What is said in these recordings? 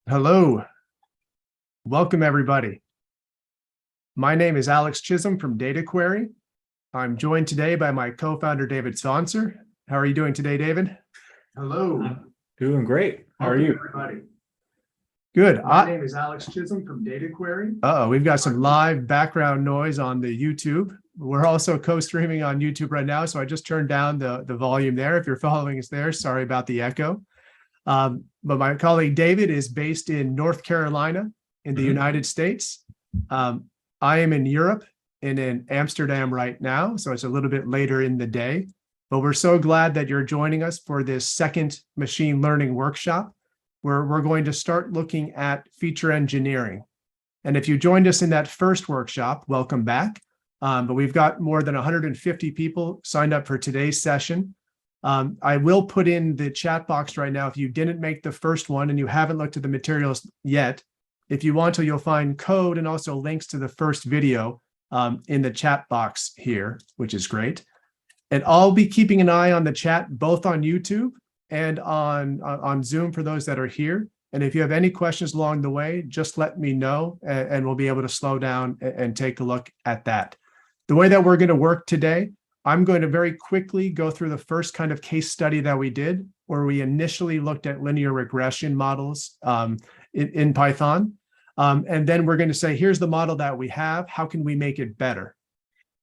Hello, welcome everybody. My name is Alex Chisholm from Data Query. I'm joined today by my co-founder, David Sponsor. How are you doing today, David? Hello. I'm doing great. How are you? Everybody? Good. My name is Alex Chisholm from Data Query. We've got some live background noise on the YouTube. We're also co-streaming on YouTube right now, so I just turned down the volume there. If you're following us there, sorry about the echo. But my colleague David is based in North Carolina in the United States. I am in Europe and in Amsterdam right now, so it's a little bit later in the day. But we're so glad that you're joining us for this second machine learning workshop, where we're going to start looking at feature engineering. And if you joined us in that first workshop, welcome back. But we've got more than 150 people signed up for today's session. I will put in the chat box right now. If you didn't make the first one and you haven't looked at the materials yet, if you want to, you'll find code and also links to the first video in the chat box here, which is great. And I'll be keeping an eye on the chat, both on YouTube and on Zoom for those that are here. And if you have any questions along the way, just let me know and we'll be able to slow down and take a look at that. The way that we're going to work today, I'm going to very quickly go through the first kind of case study that we did, where we initially looked at linear regression models in Python. And then we're going to say, here's the model that we have. How can we make it better?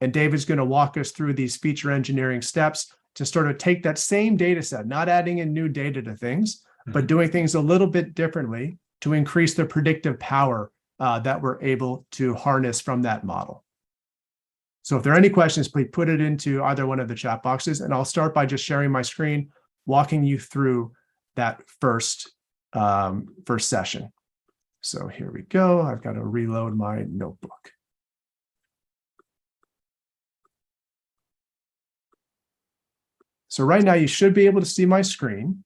And David's going to walk us through these feature engineering steps to sort of take that same data set, not adding in new data to things, but doing things a little bit differently to increase the predictive power that we're able to harness from that model. So if there are any questions, please put it into either one of the chat boxes, and I'll start by just sharing my screen, walking you through that first session. So here we go. I've got to reload my notebook. So right now you should be able to see my screen.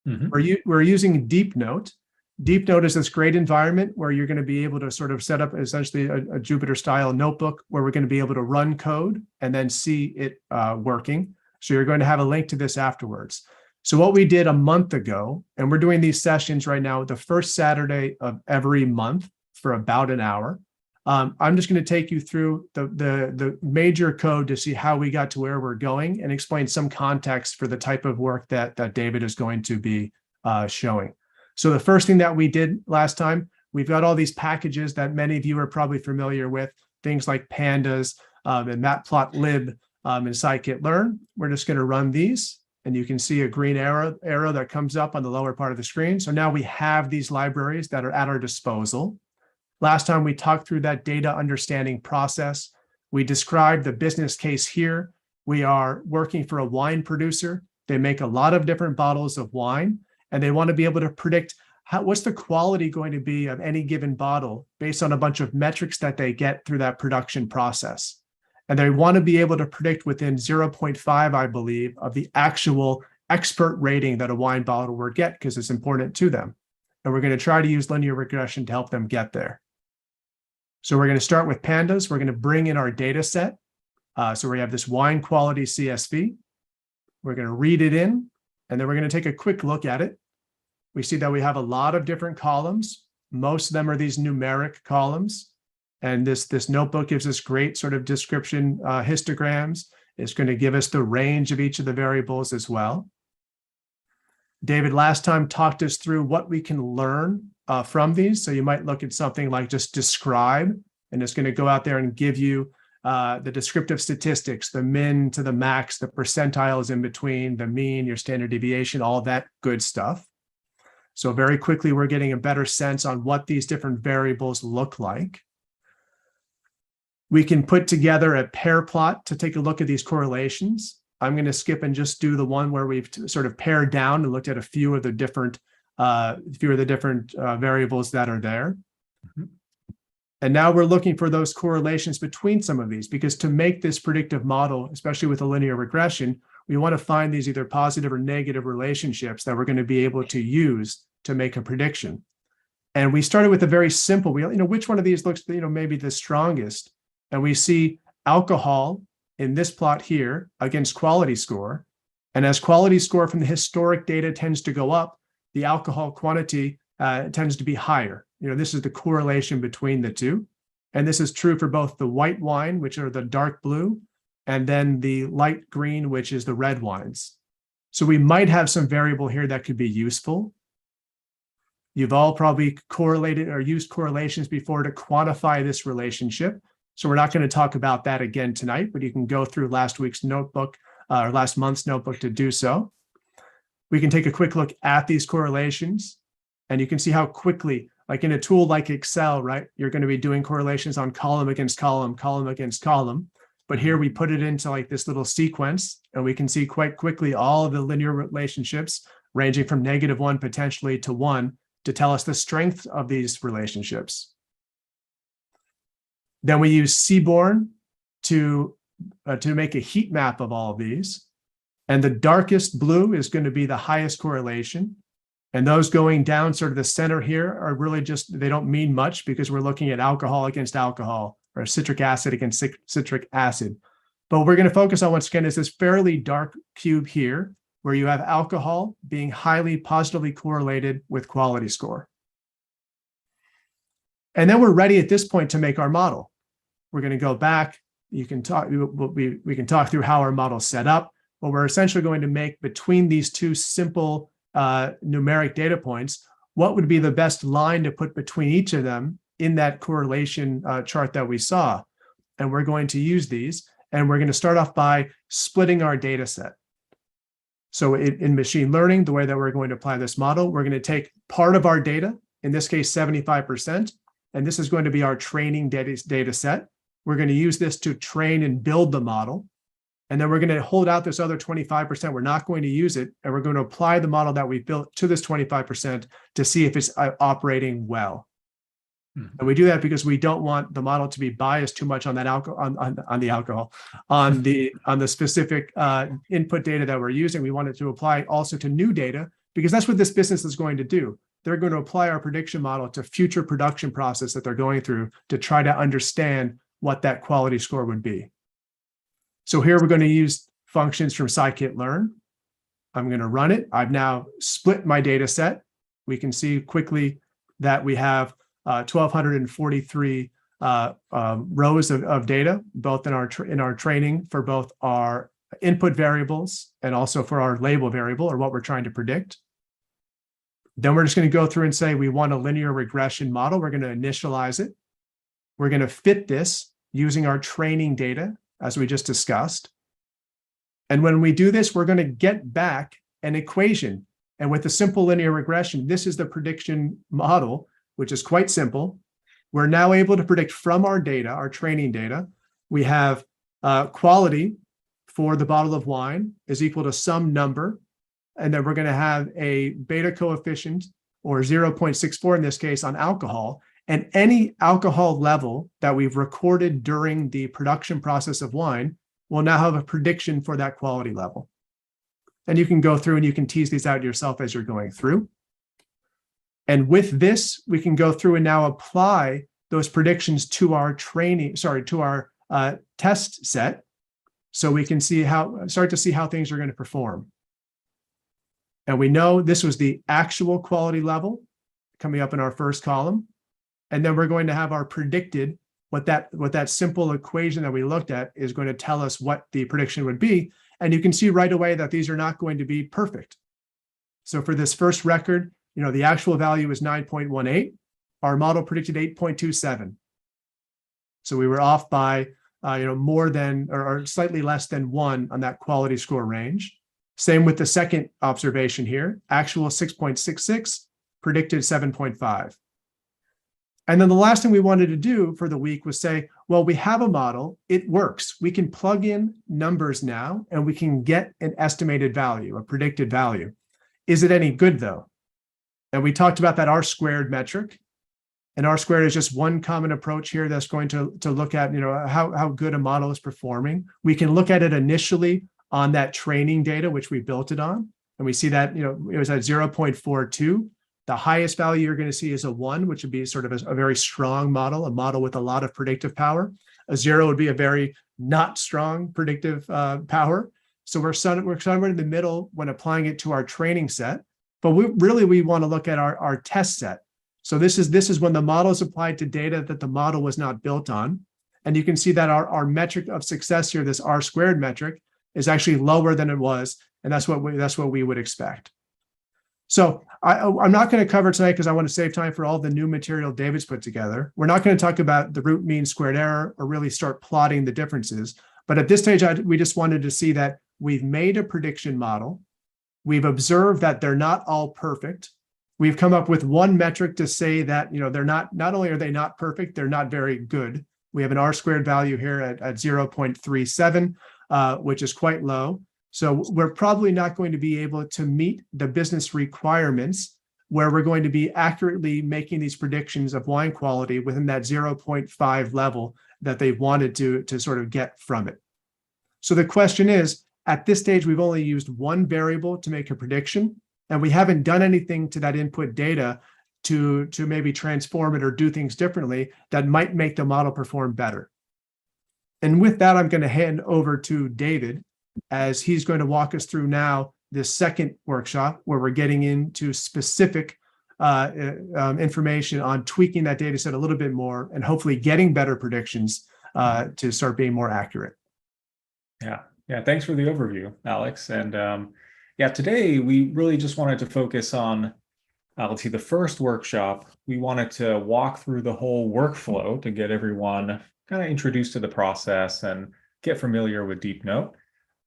We're using Deep Note. Deep Note is this great environment where you're going to be able to sort of set up essentially a Jupyter-style notebook where we're going to be able to run code and then see it working. So you're going to have a link to this afterwards. So what we did a month ago, and we're doing these sessions right now, the first Saturday of every month for about an hour. I'm just going to take you through the major code to see how we got to where we're going and explain some context for the type of work that David is going to be showing. So the first thing that we did last time, we've got all these packages that many of you are probably familiar with, things like pandas and matplotlib and scikit-learn. We're just going to run these, and you can see a green arrow that comes up on the lower part of the screen. So now we have these libraries that are at our disposal. Last time we talked through that data understanding process. We described the business case here. We are working for a wine producer. They make a lot of different bottles of wine, and they want to be able to predict what's the quality going to be of any given bottle based on a bunch of metrics that they get through that production process. And they want to be able to predict within 0.5, I believe, of the actual expert rating that a wine bottle will get, because it's important to them. And we're going to try to use linear regression to help them get there. So we're going to start with pandas. We're going to bring in our data set. So we have this wine quality CSV. We're going to read it in, and then we're going to take a quick look at it. We see that we have a lot of different columns. Most of them are these numeric columns. And this notebook gives us great sort of description histograms. It's going to give us the range of each of the variables as well. David last time talked us through what we can learn from these. So you might look at something like just describe, and it's going to go out there and give you the descriptive statistics, the min to the max, the percentiles in between, the mean, your standard deviation, all that good stuff. So very quickly, we're getting a better sense on what these different variables look like. We can put together a pair plot to take a look at these correlations. I'm going to skip and just do the one where we've sort of pared down and looked at a few of the different variables that are there. And now we're looking for those correlations between some of these, because to make this predictive model, especially with a linear regression, we want to find these either positive or negative relationships that we're going to be able to use to make a prediction. And we started with a very simple, which one of these looks, maybe the strongest. And we see alcohol in this plot here against quality score. And as quality score from the historic data tends to go up, the alcohol quantity tends to be higher. This is the correlation between the two. And this is true for both the white wine, which are the dark blue, and then the light green, which is the red wines. So we might have some variable here that could be useful. You've all probably correlated or used correlations before to quantify this relationship. So we're not going to talk about that again tonight, but you can go through last week's notebook or last month's notebook to do so. We can take a quick look at these correlations, and you can see how quickly, like in a tool like Excel, right, you're going to be doing correlations on column against column, column against column. But here we put it into like this little sequence, and we can see quite quickly all of the linear relationships ranging from -1 potentially to 1 to tell us the strength of these relationships. Then we use Seaborn to make a heat map of all of these. And the darkest blue is going to be the highest correlation. And those going down sort of the center here are really just, they don't mean much because we're looking at alcohol against alcohol or citric acid against citric acid. But what we're going to focus on once again is this fairly dark cube here, where you have alcohol being highly positively correlated with quality score. And then we're ready at this point to make our model. We're going to go back. We can talk through how our model is set up, but we're essentially going to make between these two simple numeric data points, what would be the best line to put between each of them in that correlation chart that we saw. And we're going to use these, and we're going to start off by splitting our data set. So in machine learning, the way that we're going to apply this model, we're going to take part of our data, in this case, 75%, and this is going to be our training data set. We're going to use this to train and build the model. And then we're going to hold out this other 25%. We're not going to use it. And we're going to apply the model that we built to this 25% to see if it's operating well. Mm-hmm. And we do that because we don't want the model to be biased too much on that on the specific input data that we're using. We want it to apply also to new data, because that's what this business is going to do. They're going to apply our prediction model to future production process that they're going through to try to understand what that quality score would be. So here we're going to use functions from Scikit-learn. I'm going to run it. I've now split my data set. We can see quickly that we have 1,243 rows of data, both in our training for both our input variables and also for our label variable, or what we're trying to predict. Then we're just going to go through and say we want a linear regression model. We're going to initialize it. We're going to fit this using our training data, as we just discussed. And when we do this, we're going to get back an equation. And with a simple linear regression, this is the prediction model, which is quite simple. We're now able to predict from our data, our training data, we have quality for the bottle of wine is equal to some number. And then we're going to have a beta coefficient, or 0.64 in this case, on alcohol. And any alcohol level that we've recorded during the production process of wine will now have a prediction for that quality level. And you can go through and you can tease these out yourself as you're going through. And with this, we can go through and now apply those predictions to our test set. So we can start to see how things are going to perform. And we know this was the actual quality level coming up in our first column. And then we're going to have our predicted, what that simple equation that we looked at is going to tell us what the prediction would be. And you can see right away that these are not going to be perfect. So for this first record, the actual value is 9.18. Our model predicted 8.27. So we were off by more than or slightly less than 1 on that quality score range. Same with the second observation here. Actual 6.66, predicted 7.5. And then the last thing we wanted to do for the week was say, well, we have a model, it works. We can plug in numbers now and we can get an estimated value, a predicted value. Is it any good though? And we talked about that R-squared metric. And R-squared is just one common approach here that's going to look at how good a model is performing. We can look at it initially on that training data, which we built it on. And we see that it was at 0.42. The highest value you're going to see is a 1, which would be sort of a very strong model, a model with a lot of predictive power. A 0 would be a very not strong predictive power. So we're somewhere in the middle when applying it to our training set. But we want to look at our test set. So this is when the model is applied to data that the model was not built on. And you can see that our metric of success here, this R squared metric, is actually lower than it was. And that's what we would expect. So I'm not going to cover tonight because I want to save time for all the new material David's put together. We're not going to talk about the root mean squared error or really start plotting the differences. But at this stage, we just wanted to see that we've made a prediction model. We've observed that they're not all perfect. We've come up with one metric to say that, they're not only are they not perfect, they're not very good. We have an R squared value here at 0.37, which is quite low. So we're probably not going to be able to meet the business requirements where we're going to be accurately making these predictions of wine quality within that 0.5 level that they wanted to sort of get from it. So the question is, at this stage, we've only used one variable to make a prediction, and we haven't done anything to that input data to maybe transform it or do things differently that might make the model perform better. And with that, I'm going to hand over to David, as he's going to walk us through now this second workshop where we're getting into specific information on tweaking that data set a little bit more and hopefully getting better predictions to start being more accurate. Yeah, thanks for the overview, Alex. And today we really just wanted to focus on, let's see, the first workshop. We wanted to walk through the whole workflow to get everyone kind of introduced to the process and get familiar with DeepNote.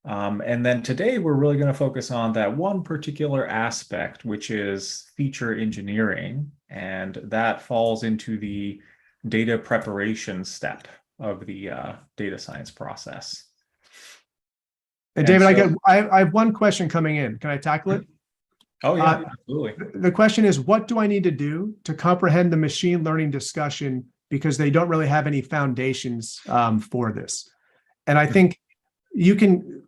And then today we're really going to focus on that one particular aspect, which is feature engineering, and that falls into the data preparation step of the data science process. And David, I have one question coming in. Can I tackle it? Oh yeah, absolutely. The question is, what do I need to do to comprehend the machine learning discussion, because they don't really have any foundations for this? And I think you can,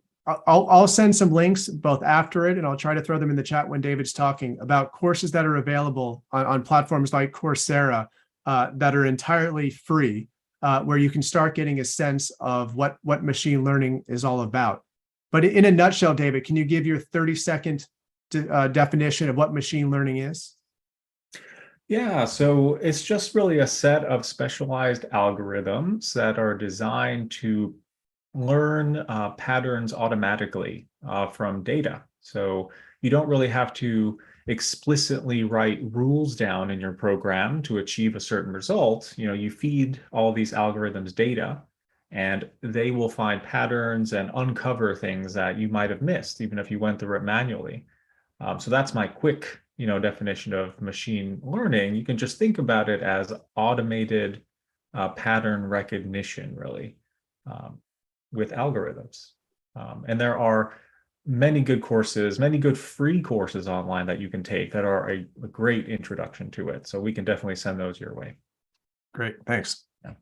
I'll send some links both after it, and I'll try to throw them in the chat when David's talking about courses that are available on platforms like Coursera that are entirely free, where you can start getting a sense of what machine learning is all about. But in a nutshell, David, can you give your 30-second definition of what machine learning is? Yeah, so it's just really a set of specialized algorithms that are designed to learn patterns automatically from data. So you don't really have to explicitly write rules down in your program to achieve a certain result. You feed all these algorithms data, and they will find patterns and uncover things that you might have missed, even if you went through it manually. So that's my quick, definition of machine learning. You can just think about it as automated pattern recognition, really, with algorithms. And there are many good courses, many good free courses online that you can take that are a great introduction to it. So we can definitely send those your way. Great, thanks. Yeah.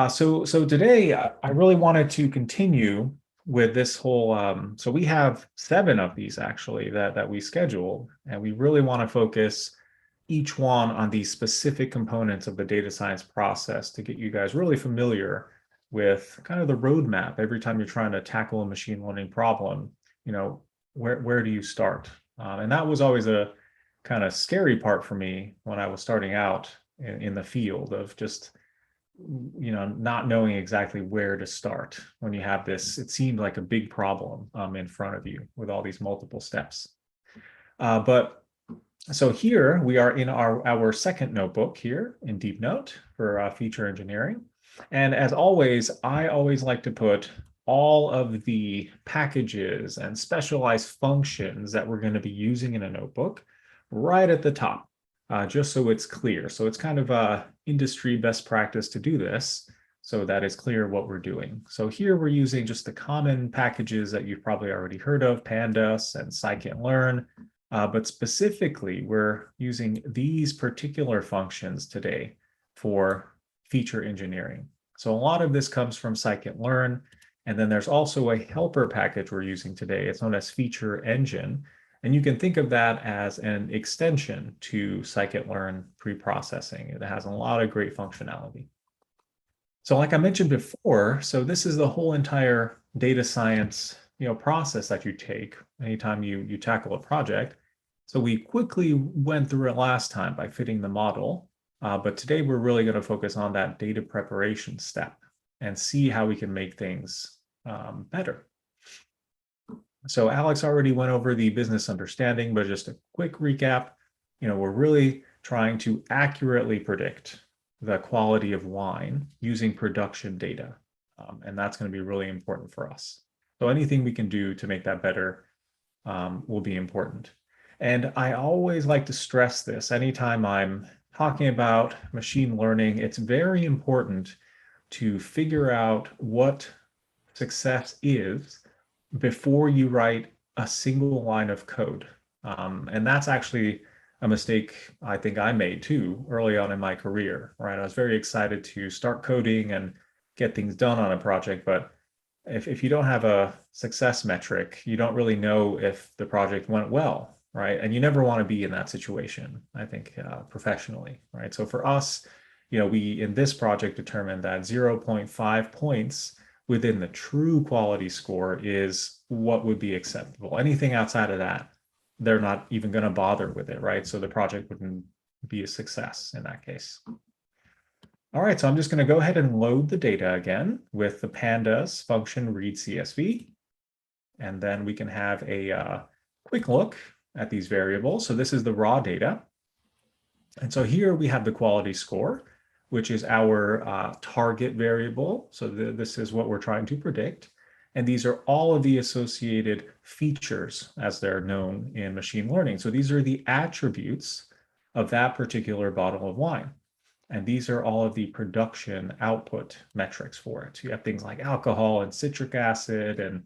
So today I really wanted to continue with this whole, so we have 7 of these actually that we scheduled, and we really want to focus each one on these specific components of the data science process to get you guys really familiar with kind of the roadmap. Every time you're trying to tackle a machine learning problem, where do you start? And that was always a kind of scary part for me when I was starting out in the field of just, not knowing exactly where to start when you have this, it seemed like a big problem in front of you with all these multiple steps. But so here we are in our second notebook here in DeepNote for feature engineering. And as always, I always like to put all of the packages and specialized functions that we're going to be using in a notebook right at the top, just so it's clear. So it's kind of a industry best practice to do this so that it's clear what we're doing. So here we're using just the common packages that you've probably already heard of, pandas and scikit-learn, but specifically we're using these particular functions today for feature engineering. So a lot of this comes from scikit-learn, and then there's also a helper package we're using today. It's known as Feature Engine, and you can think of that as an extension to scikit-learn pre-processing. It has a lot of great functionality. So like I mentioned before, so this is the whole entire data science, process that you take anytime you tackle a project. So we quickly went through it last time by fitting the model, but today we're really going to focus on that data preparation step and see how we can make things better. So Alex already went over the business understanding, but just a quick recap, we're really trying to accurately predict the quality of wine using production data. And that's going to be really important for us. So anything we can do to make that better will be important. And I always like to stress this anytime I'm talking about machine learning, it's very important to figure out what success is before you write a single line of code. And that's actually a mistake I think I made too early on in my career, right? I was very excited to start coding and get things done on a project, but if you don't have a success metric, you don't really know if the project went well, right? And you never want to be in that situation, I think, professionally, right? So for us, we in this project determined that 0.5 points within the true quality score is what would be acceptable. Anything outside of that, they're not even going to bother with it, right? So the project wouldn't be a success in that case. All right, so I'm just going to go ahead and load the data again with the pandas function read CSV. And then we can have a quick look at these variables. So this is the raw data. And so here we have the quality score, which is our target variable. So this is what we're trying to predict. And these are all of the associated features as they're known in machine learning. So these are the attributes of that particular bottle of wine. And these are all of the production output metrics for it. So you have things like alcohol and citric acid. And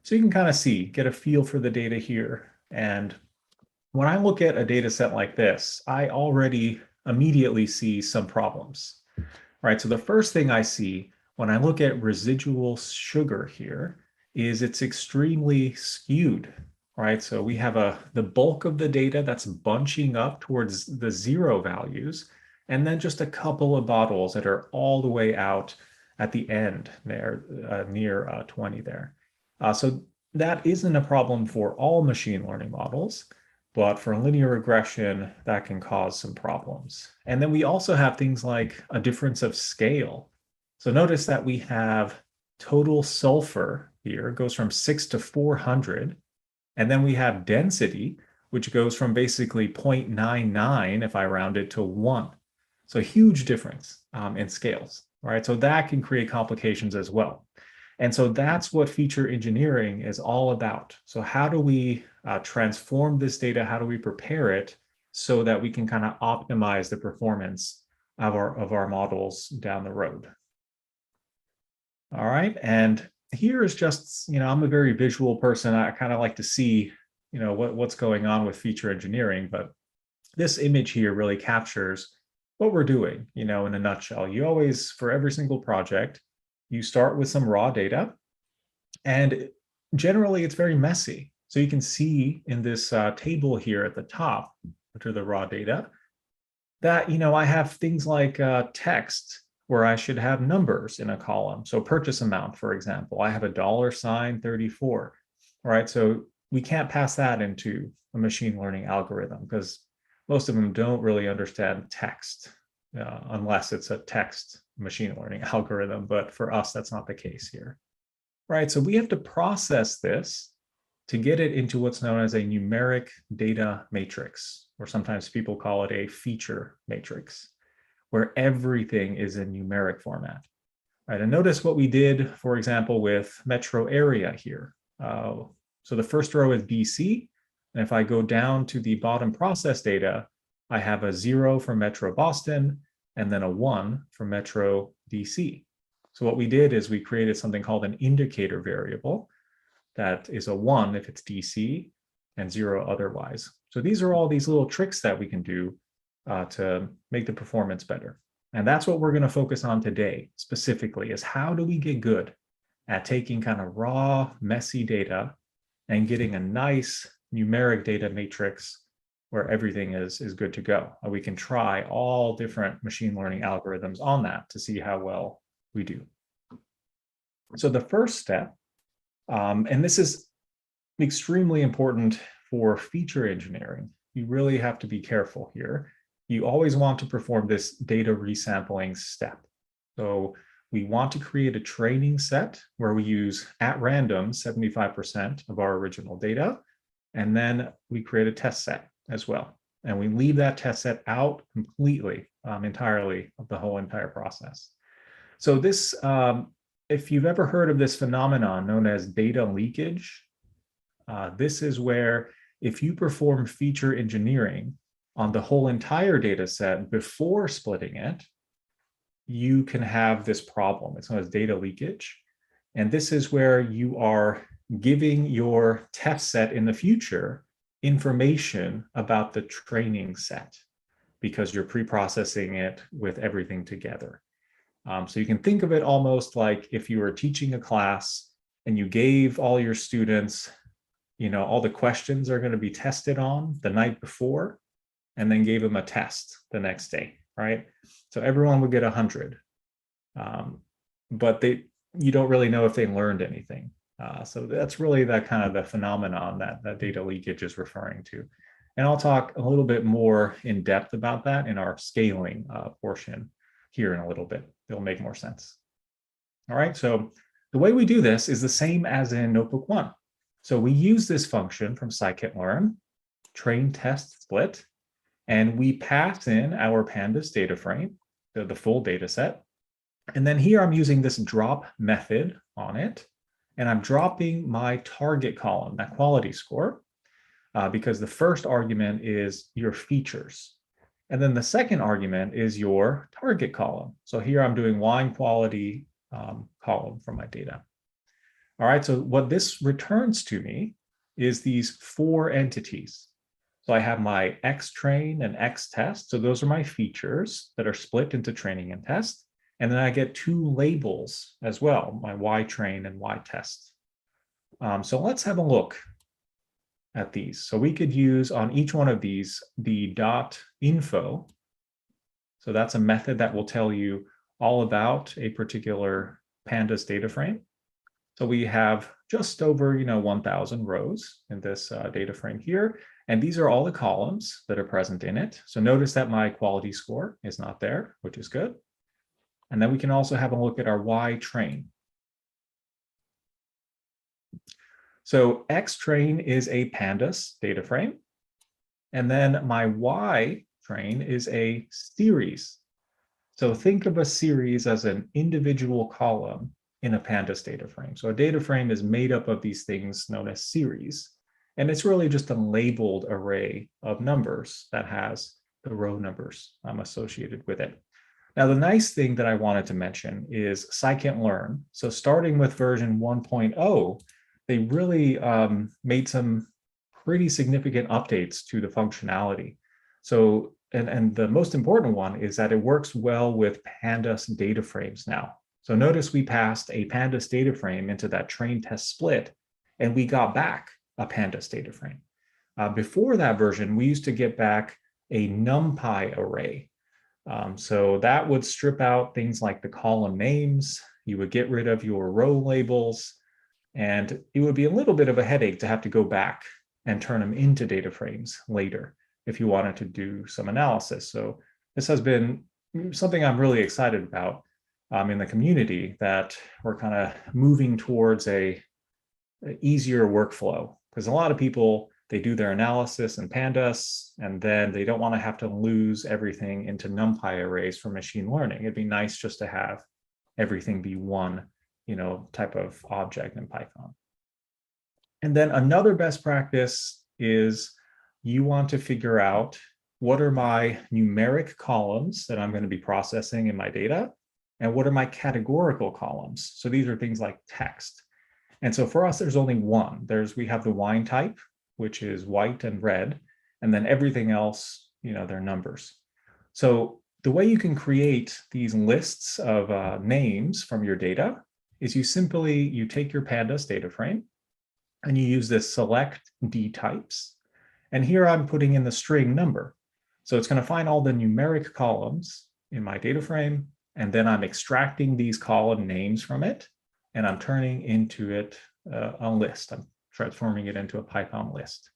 so you can kind of get a feel for the data here. And when I look at a data set like this, I already immediately see some problems, right? So the first thing I see when I look at residual sugar here is it's extremely skewed, right? So we have the bulk of the data that's bunching up towards the 0 values, and then just a couple of bottles that are all the way out at the end there, near 20 there. So that isn't a problem for all machine learning models, but for linear regression, that can cause some problems. And then we also have things like a difference of scale. So notice that we have total sulfur here, goes from 6 to 400. And then we have density, which goes from basically 0.99, if I round it, to 1. So huge difference in scales, right? So that can create complications as well. And so that's what feature engineering is all about. So how do we transform this data? How do we prepare it so that we can kind of optimize the performance of our models down the road? All right, and here is just, I'm a very visual person. I kind of like to see, what's going on with feature engineering, but this image here really captures what we're doing, in a nutshell. You always, for every single project, you start with some raw data, and generally it's very messy. So you can see in this table here at the top, which are the raw data, that, I have things like text where I should have numbers in a column. So purchase amount, for example, I have a $34, right? So we can't pass that into a machine learning algorithm because most of them don't really understand text unless it's a text machine learning algorithm. But for us, that's not the case here, right? So we have to process this to get it into what's known as a numeric data matrix, or sometimes people call it a feature matrix, where everything is in numeric format, right? And notice what we did, for example, with metro area here. So the first row is BC, and if I go down to the bottom process data, I have a 0 for Metro Boston, and then a 1 for Metro DC. So what we did is we created something called an indicator variable that is a 1 if it's DC and 0 otherwise. So these are all these little tricks that we can do to make the performance better. And that's what we're going to focus on today specifically, is how do we get good at taking kind of raw, messy data and getting a nice numeric data matrix where everything is good to go. And we can try all different machine learning algorithms on that to see how well we do. So the first step And this is extremely important for feature engineering. You really have to be careful here. You always want to perform this data resampling step. So we want to create a training set where we use at random 75% of our original data. And then we create a test set as well. And we leave that test set out completely, entirely of the whole entire process. So this, if you've ever heard of this phenomenon known as data leakage, this is where if you perform feature engineering on the whole entire data set before splitting it, you can have this problem. It's known as data leakage. And this is where you are giving your test set in the future information about the training set because you're pre-processing it with everything together. So you can think of it almost like if you were teaching a class and you gave all your students, all the questions are going to be tested on the night before, and then gave them a test the next day, right? So everyone would get 100, but you don't really know if they learned anything. So that's really that kind of the phenomenon that data leakage is referring to. And I'll talk a little bit more in depth about that in our scaling portion here in a little bit. It'll make more sense. All right, so the way we do this is the same as in Notebook 1. So we use this function from Scikit-learn, train test split, and we pass in our pandas data frame, the full data set. And then here I'm using this drop method on it, and I'm dropping my target column, that quality score, because the first argument is your features. And then the second argument is your target column. So here I'm doing wine quality column for my data. All right, so what this returns to me is these 4 entities. So I have my X train and X test. So those are my features that are split into training and test. And then I get 2 labels as well, my Y train and Y test. So let's have a look at these. So we could use on each one of these the .info. So that's a method that will tell you all about a particular pandas data frame. So we have just over 1,000 rows in this data frame here. And these are all the columns that are present in it. So notice that my quality score is not there, which is good. And then we can also have a look at our Y train. So X train is a pandas data frame. And then my Y train is a series. So think of a series as an individual column in a pandas data frame. So a data frame is made up of these things known as series. And it's really just a labeled array of numbers that has the row numbers associated with it. Now, the nice thing that I wanted to mention is Scikit-learn. So starting with version 1.0, they really made some pretty significant updates to the functionality. So, and the most important one is that it works well with pandas data frames now. So notice we passed a pandas data frame into that train test split, and we got back a pandas data frame. Before that version, we used to get back a NumPy array. So that would strip out things like the column names. You would get rid of your row labels, and it would be a little bit of a headache to have to go back and turn them into data frames later if you wanted to do some analysis. So this has been something I'm really excited about in the community, that we're kind of moving towards a easier workflow, because a lot of people, they do their analysis in pandas, and then they don't want to have to lose everything into NumPy arrays for machine learning. It'd be nice just to have everything be one, type of object in Python. And then another best practice is you want to figure out what are my numeric columns that I'm going to be processing in my data, and what are my categorical columns. So these are things like text. And so for us, there's only one. We have the wine type, which is white and red, and then everything else, they're numbers. So the way you can create these lists of names from your data is you take your pandas data frame, and you use this select D types. And here I'm putting in the string number. So it's going to find all the numeric columns in my data frame, and then I'm extracting these column names from it, and I'm turning into it a list. I'm transforming it into a Python list.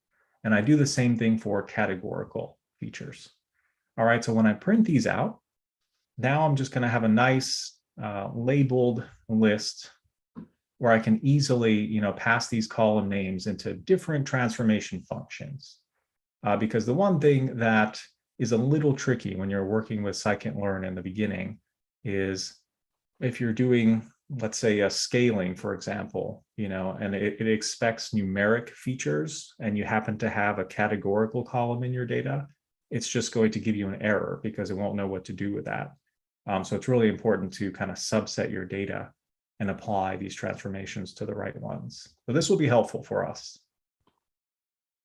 And I do the same thing for categorical features. All right, so when I print these out, now I'm just going to have a nice labeled list where I can easily, pass these column names into different transformation functions. Because the one thing that is a little tricky when you're working with Scikit-learn in the beginning is if you're doing, let's say, a scaling, for example, and it expects numeric features, and you happen to have a categorical column in your data, it's just going to give you an error because it won't know what to do with that. So it's really important to kind of subset your data and apply these transformations to the right ones. So this will be helpful for us.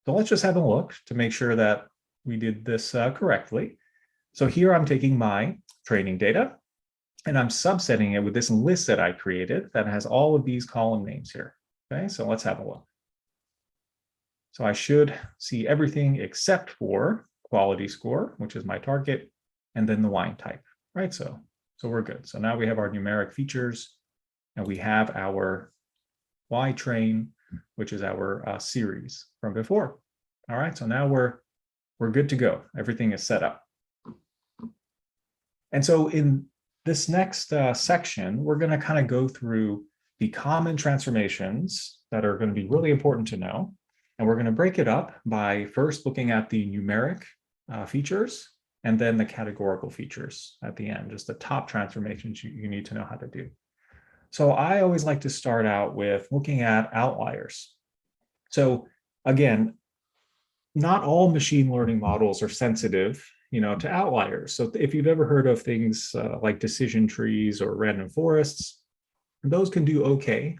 So let's just have a look to make sure that we did this correctly. So here I'm taking my training data and I'm subsetting it with this list that I created that has all of these column names here. Okay, so let's have a look. So I should see everything except for quality score, which is my target, and then the wine type, right? So we're good. So now we have our numeric features and we have our Y train, which is our series from before. All right, so now we're good to go. Everything is set up. And so in this next section, we're going to kind of go through the common transformations that are going to be really important to know. And we're going to break it up by first looking at the numeric features and then the categorical features at the end, just the top transformations you need to know how to do. So I always like to start out with looking at outliers. So again, not all machine learning models are sensitive, to outliers. So if you've ever heard of things like decision trees or random forests, those can do okay.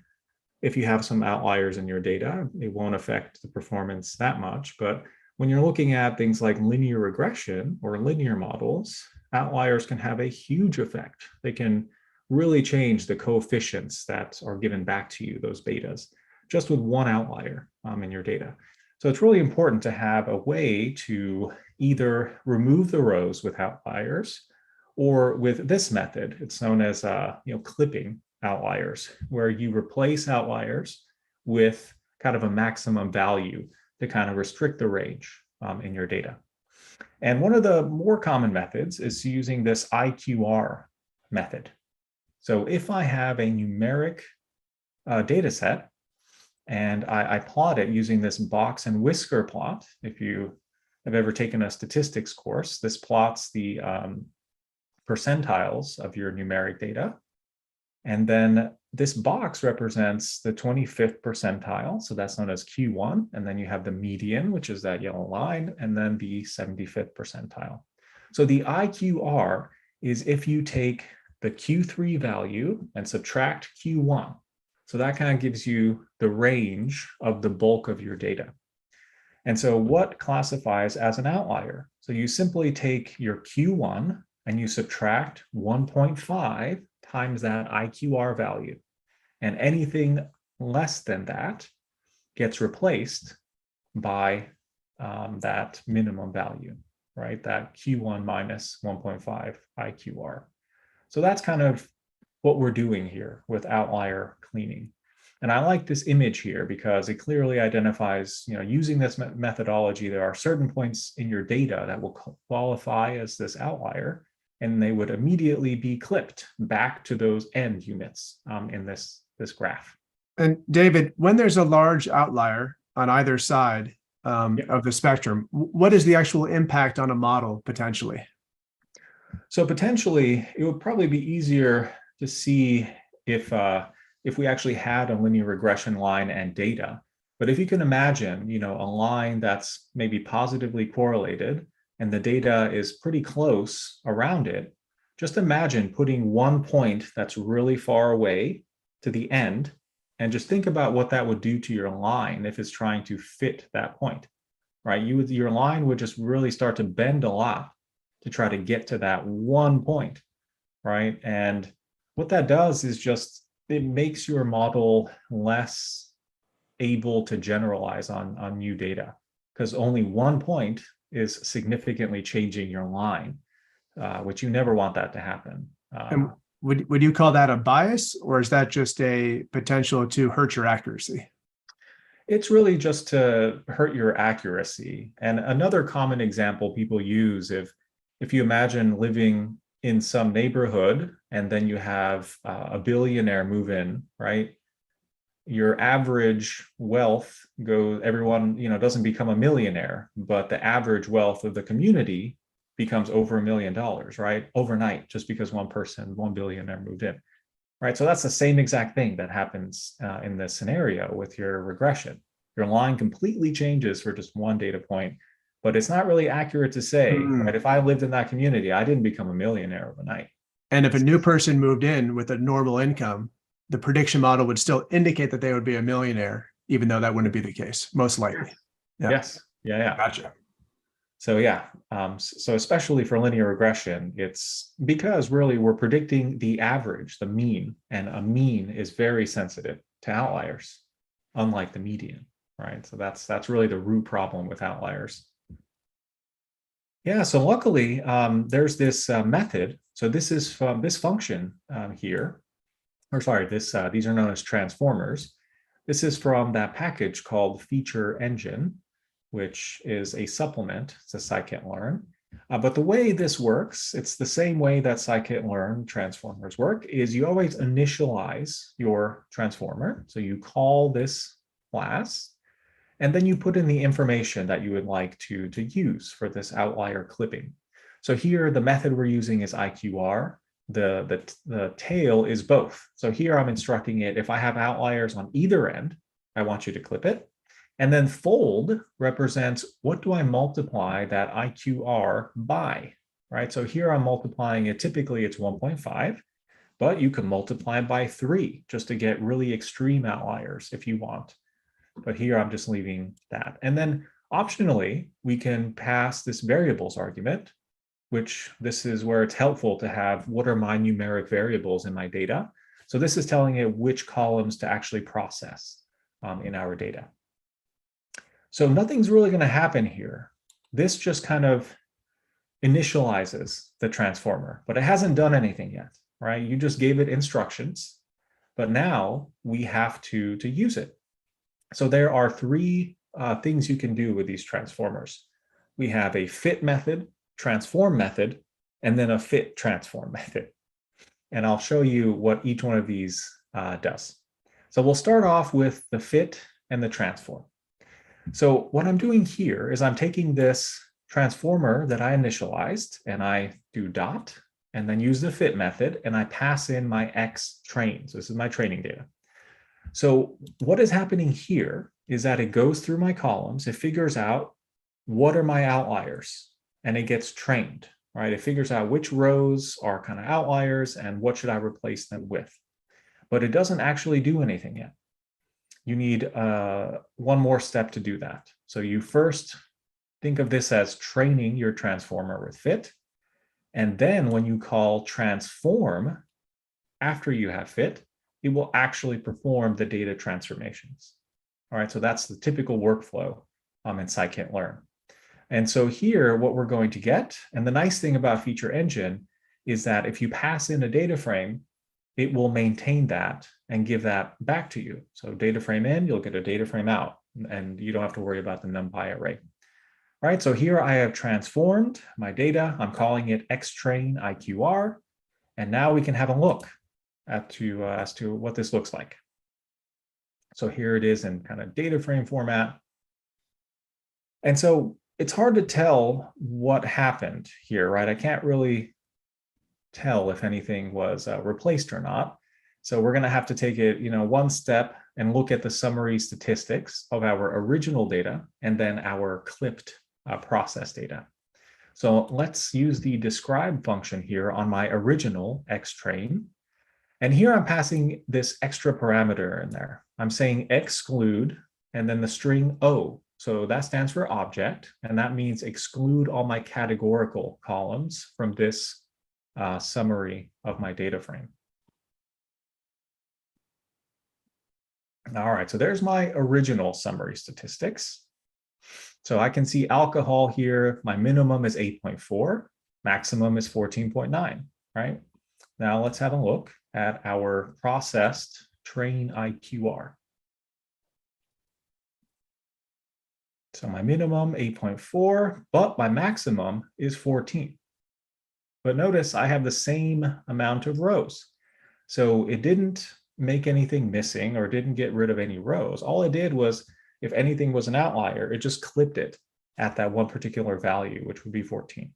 If you have some outliers in your data, it won't affect the performance that much. But when you're looking at things like linear regression or linear models, outliers can have a huge effect. They can really change the coefficients that are given back to you, those betas, just with one outlier in your data. So it's really important to have a way to either remove the rows with outliers or with this method. It's known as clipping outliers, where you replace outliers with kind of a maximum value to kind of restrict the range in your data. And one of the more common methods is using this IQR method. So if I have a numeric data set and I plot it using this box and whisker plot, if you have ever taken a statistics course, this plots the percentiles of your numeric data. And then this box represents the 25th percentile. So that's known as Q1. And then you have the median, which is that yellow line, and then the 75th percentile. So the IQR is if you take the Q3 value and subtract Q1. So that kind of gives you the range of the bulk of your data. And so what classifies as an outlier? So you simply take your Q1 and you subtract 1.5 times that IQR value. And anything less than that gets replaced by that minimum value, right? That Q1 minus 1.5 IQR. So that's kind of what we're doing here with outlier cleaning. And I like this image here because it clearly identifies, using this methodology, there are certain points in your data that will qualify as this outlier, and they would immediately be clipped back to those end units in this graph. And David, when there's a large outlier on either side of the spectrum, what is the actual impact on a model potentially? So potentially, it would probably be easier to see if we actually had a linear regression line and data. But if you can imagine, a line that's maybe positively correlated and the data is pretty close around it, just imagine putting one point that's really far away to the end, and just think about what that would do to your line if it's trying to fit that point, right? Your line would just really start to bend a lot to try to get to that one point, right? And what that does is just, it makes your model less able to generalize on new data, because only one point is significantly changing your line, which you never want that to happen. Would you call that a bias, or is that just a potential to hurt your accuracy? It's really just to hurt your accuracy. And another common example people use, if you imagine living in some neighborhood and then you have a billionaire move in, right? Your average wealth goes, everyone, doesn't become a millionaire, but the average wealth of the community becomes over $1 million, right? Overnight, just because one billionaire moved in, right? So that's the same exact thing that happens in this scenario with your regression. Your line completely changes for just one data point, but it's not really accurate to say, right? If I lived in that community, I didn't become a millionaire overnight. And if a new person moved in with a normal income, the prediction model would still indicate that they would be a millionaire, even though that wouldn't be the case, most likely. Yeah. Yes. Yeah. Gotcha. So yeah, so especially for linear regression, it's because really we're predicting the average, the mean, and a mean is very sensitive to outliers, unlike the median, right? So that's really the root problem with outliers. Yeah, so luckily there's this method. So this is from this function here, or sorry, these are known as transformers. This is from that package called feature engine, which is a supplement to Scikit-learn. But the way this works, it's the same way that Scikit-learn transformers work, is you always initialize your transformer. So you call this class, and then you put in the information that you would like to use for this outlier clipping. So here, the method we're using is IQR. The tail is both. So here I'm instructing it, if I have outliers on either end, I want you to clip it. And then fold represents what do I multiply that IQR by, right? So here I'm multiplying it, typically it's 1.5, but you can multiply by 3 just to get really extreme outliers if you want. But here I'm just leaving that. And then optionally, we can pass this variables argument, which this is where it's helpful to have what are my numeric variables in my data. So this is telling it which columns to actually process in our data. So nothing's really going to happen here. This just kind of initializes the transformer, but it hasn't done anything yet, right? You just gave it instructions, but now we have to use it. So there are 3 things you can do with these transformers. We have a fit method, transform method, and then a fit transform method. And I'll show you what each one of these does. So we'll start off with the fit and the transform. So what I'm doing here is I'm taking this transformer that I initialized and I do dot and then use the fit method and I pass in my X train. So this is my training data. So what is happening here is that it goes through my columns, it figures out what are my outliers and it gets trained, right? It figures out which rows are kind of outliers and what should I replace them with. But it doesn't actually do anything yet. You need one more step to do that. So you first think of this as training your transformer with fit. And then when you call transform after you have fit, it will actually perform the data transformations. All right, so that's the typical workflow in Scikit-learn. And so here, what we're going to get, and the nice thing about Feature Engine is that if you pass in a data frame, it will maintain that and give that back to you. So data frame in, you'll get a data frame out, and you don't have to worry about the NumPy array. All right, so here I have transformed my data. I'm calling it xtrain IQR, and now we can have a look as to what this looks like. So here it is in kind of data frame format. And so it's hard to tell what happened here, right? I can't really tell if anything was replaced or not. So we're going to have to take it, one step and look at the summary statistics of our original data and then our clipped process data. So let's use the describe function here on my original xtrain. And here I'm passing this extra parameter in there. I'm saying exclude and then the string O. So that stands for object, and that means exclude all my categorical columns from this summary of my data frame. All right, so there's my original summary statistics. So I can see alcohol here, my minimum is 8.4, maximum is 14.9, right? Now let's have a look at our processed train IQR. So my minimum 8.4, but my maximum is 14. But notice I have the same amount of rows. So it didn't make anything missing or didn't get rid of any rows. All it did was, if anything was an outlier, it just clipped it at that one particular value, which would be 14.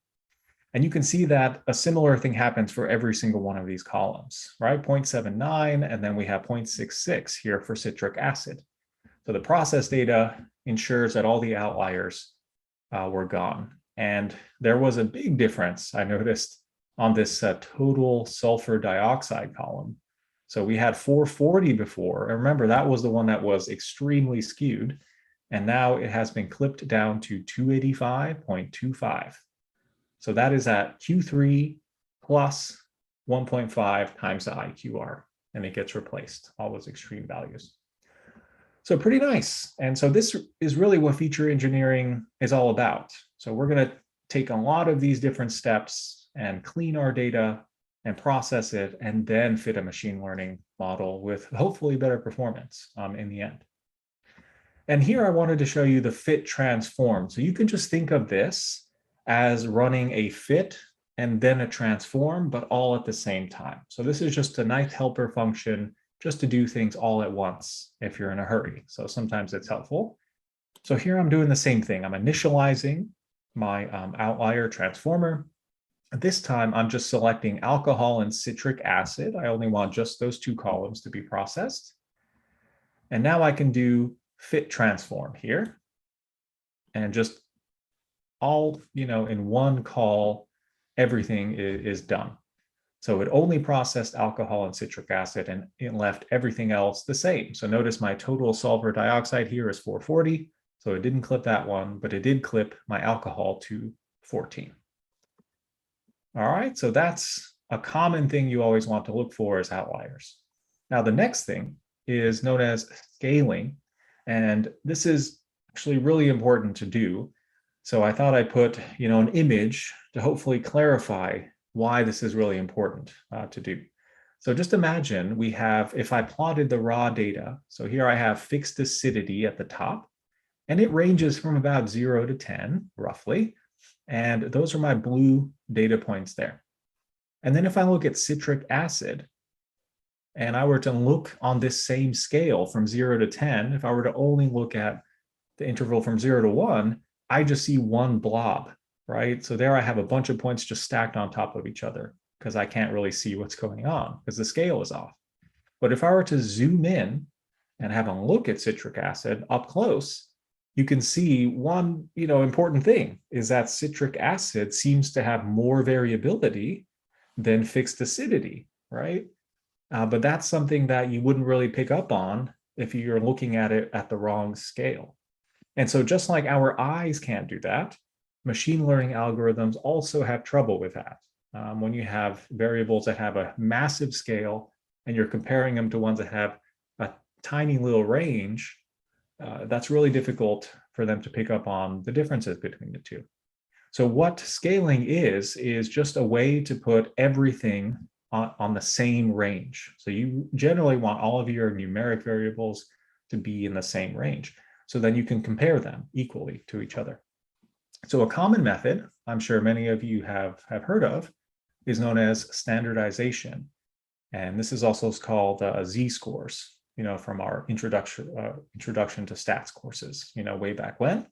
And you can see that a similar thing happens for every single one of these columns, right? 0.79, and then we have 0.66 here for citric acid. So the process data ensures that all the outliers were gone. And there was a big difference, I noticed, on this total sulfur dioxide column. So we had 440 before, and remember that was the one that was extremely skewed, and now it has been clipped down to 285.25. So that is at Q3 plus 1.5 times the IQR, and it gets replaced, all those extreme values. So pretty nice. And so this is really what feature engineering is all about. So we're going to take a lot of these different steps and clean our data and process it, and then fit a machine learning model with hopefully better performance in the end. And here I wanted to show you the fit transform. So you can just think of this as running a fit and then a transform, but all at the same time. So this is just a nice helper function just to do things all at once if you're in a hurry. So sometimes it's helpful. So here I'm doing the same thing. I'm initializing my outlier transformer. This time I'm just selecting alcohol and citric acid. I only want just those two columns to be processed. And now I can do fit transform here. And just all, in one call, everything is done. So it only processed alcohol and citric acid, and it left everything else the same. So notice my total sulfur dioxide here is 440. So it didn't clip that one, but it did clip my alcohol to 14. All right, so that's a common thing you always want to look for as outliers. Now, the next thing is known as scaling. And this is actually really important to do. So I thought I'd put, an image to hopefully clarify why this is really important to do. So just imagine we have, if I plotted the raw data, so here I have fixed acidity at the top, and it ranges from about 0 to 10, roughly. And those are my blue data points there. And then if I look at citric acid, and I were to look on this same scale from 0 to 10, if I were to only look at the interval from 0 to 1, I just see one blob, right? So there I have a bunch of points just stacked on top of each other because I can't really see what's going on because the scale is off. But if I were to zoom in and have a look at citric acid up close, you can see one, important thing is that citric acid seems to have more variability than fixed acidity, right? But that's something that you wouldn't really pick up on if you're looking at it at the wrong scale. And so just like our eyes can't do that, machine learning algorithms also have trouble with that. When you have variables that have a massive scale and you're comparing them to ones that have a tiny little range, that's really difficult for them to pick up on the differences between the two. So what scaling is just a way to put everything on the same range. So you generally want all of your numeric variables to be in the same range. So then you can compare them equally to each other. So a common method, I'm sure many of you have heard of, is known as standardization. And this is also called z-scores, from our introduction to stats courses, way back when.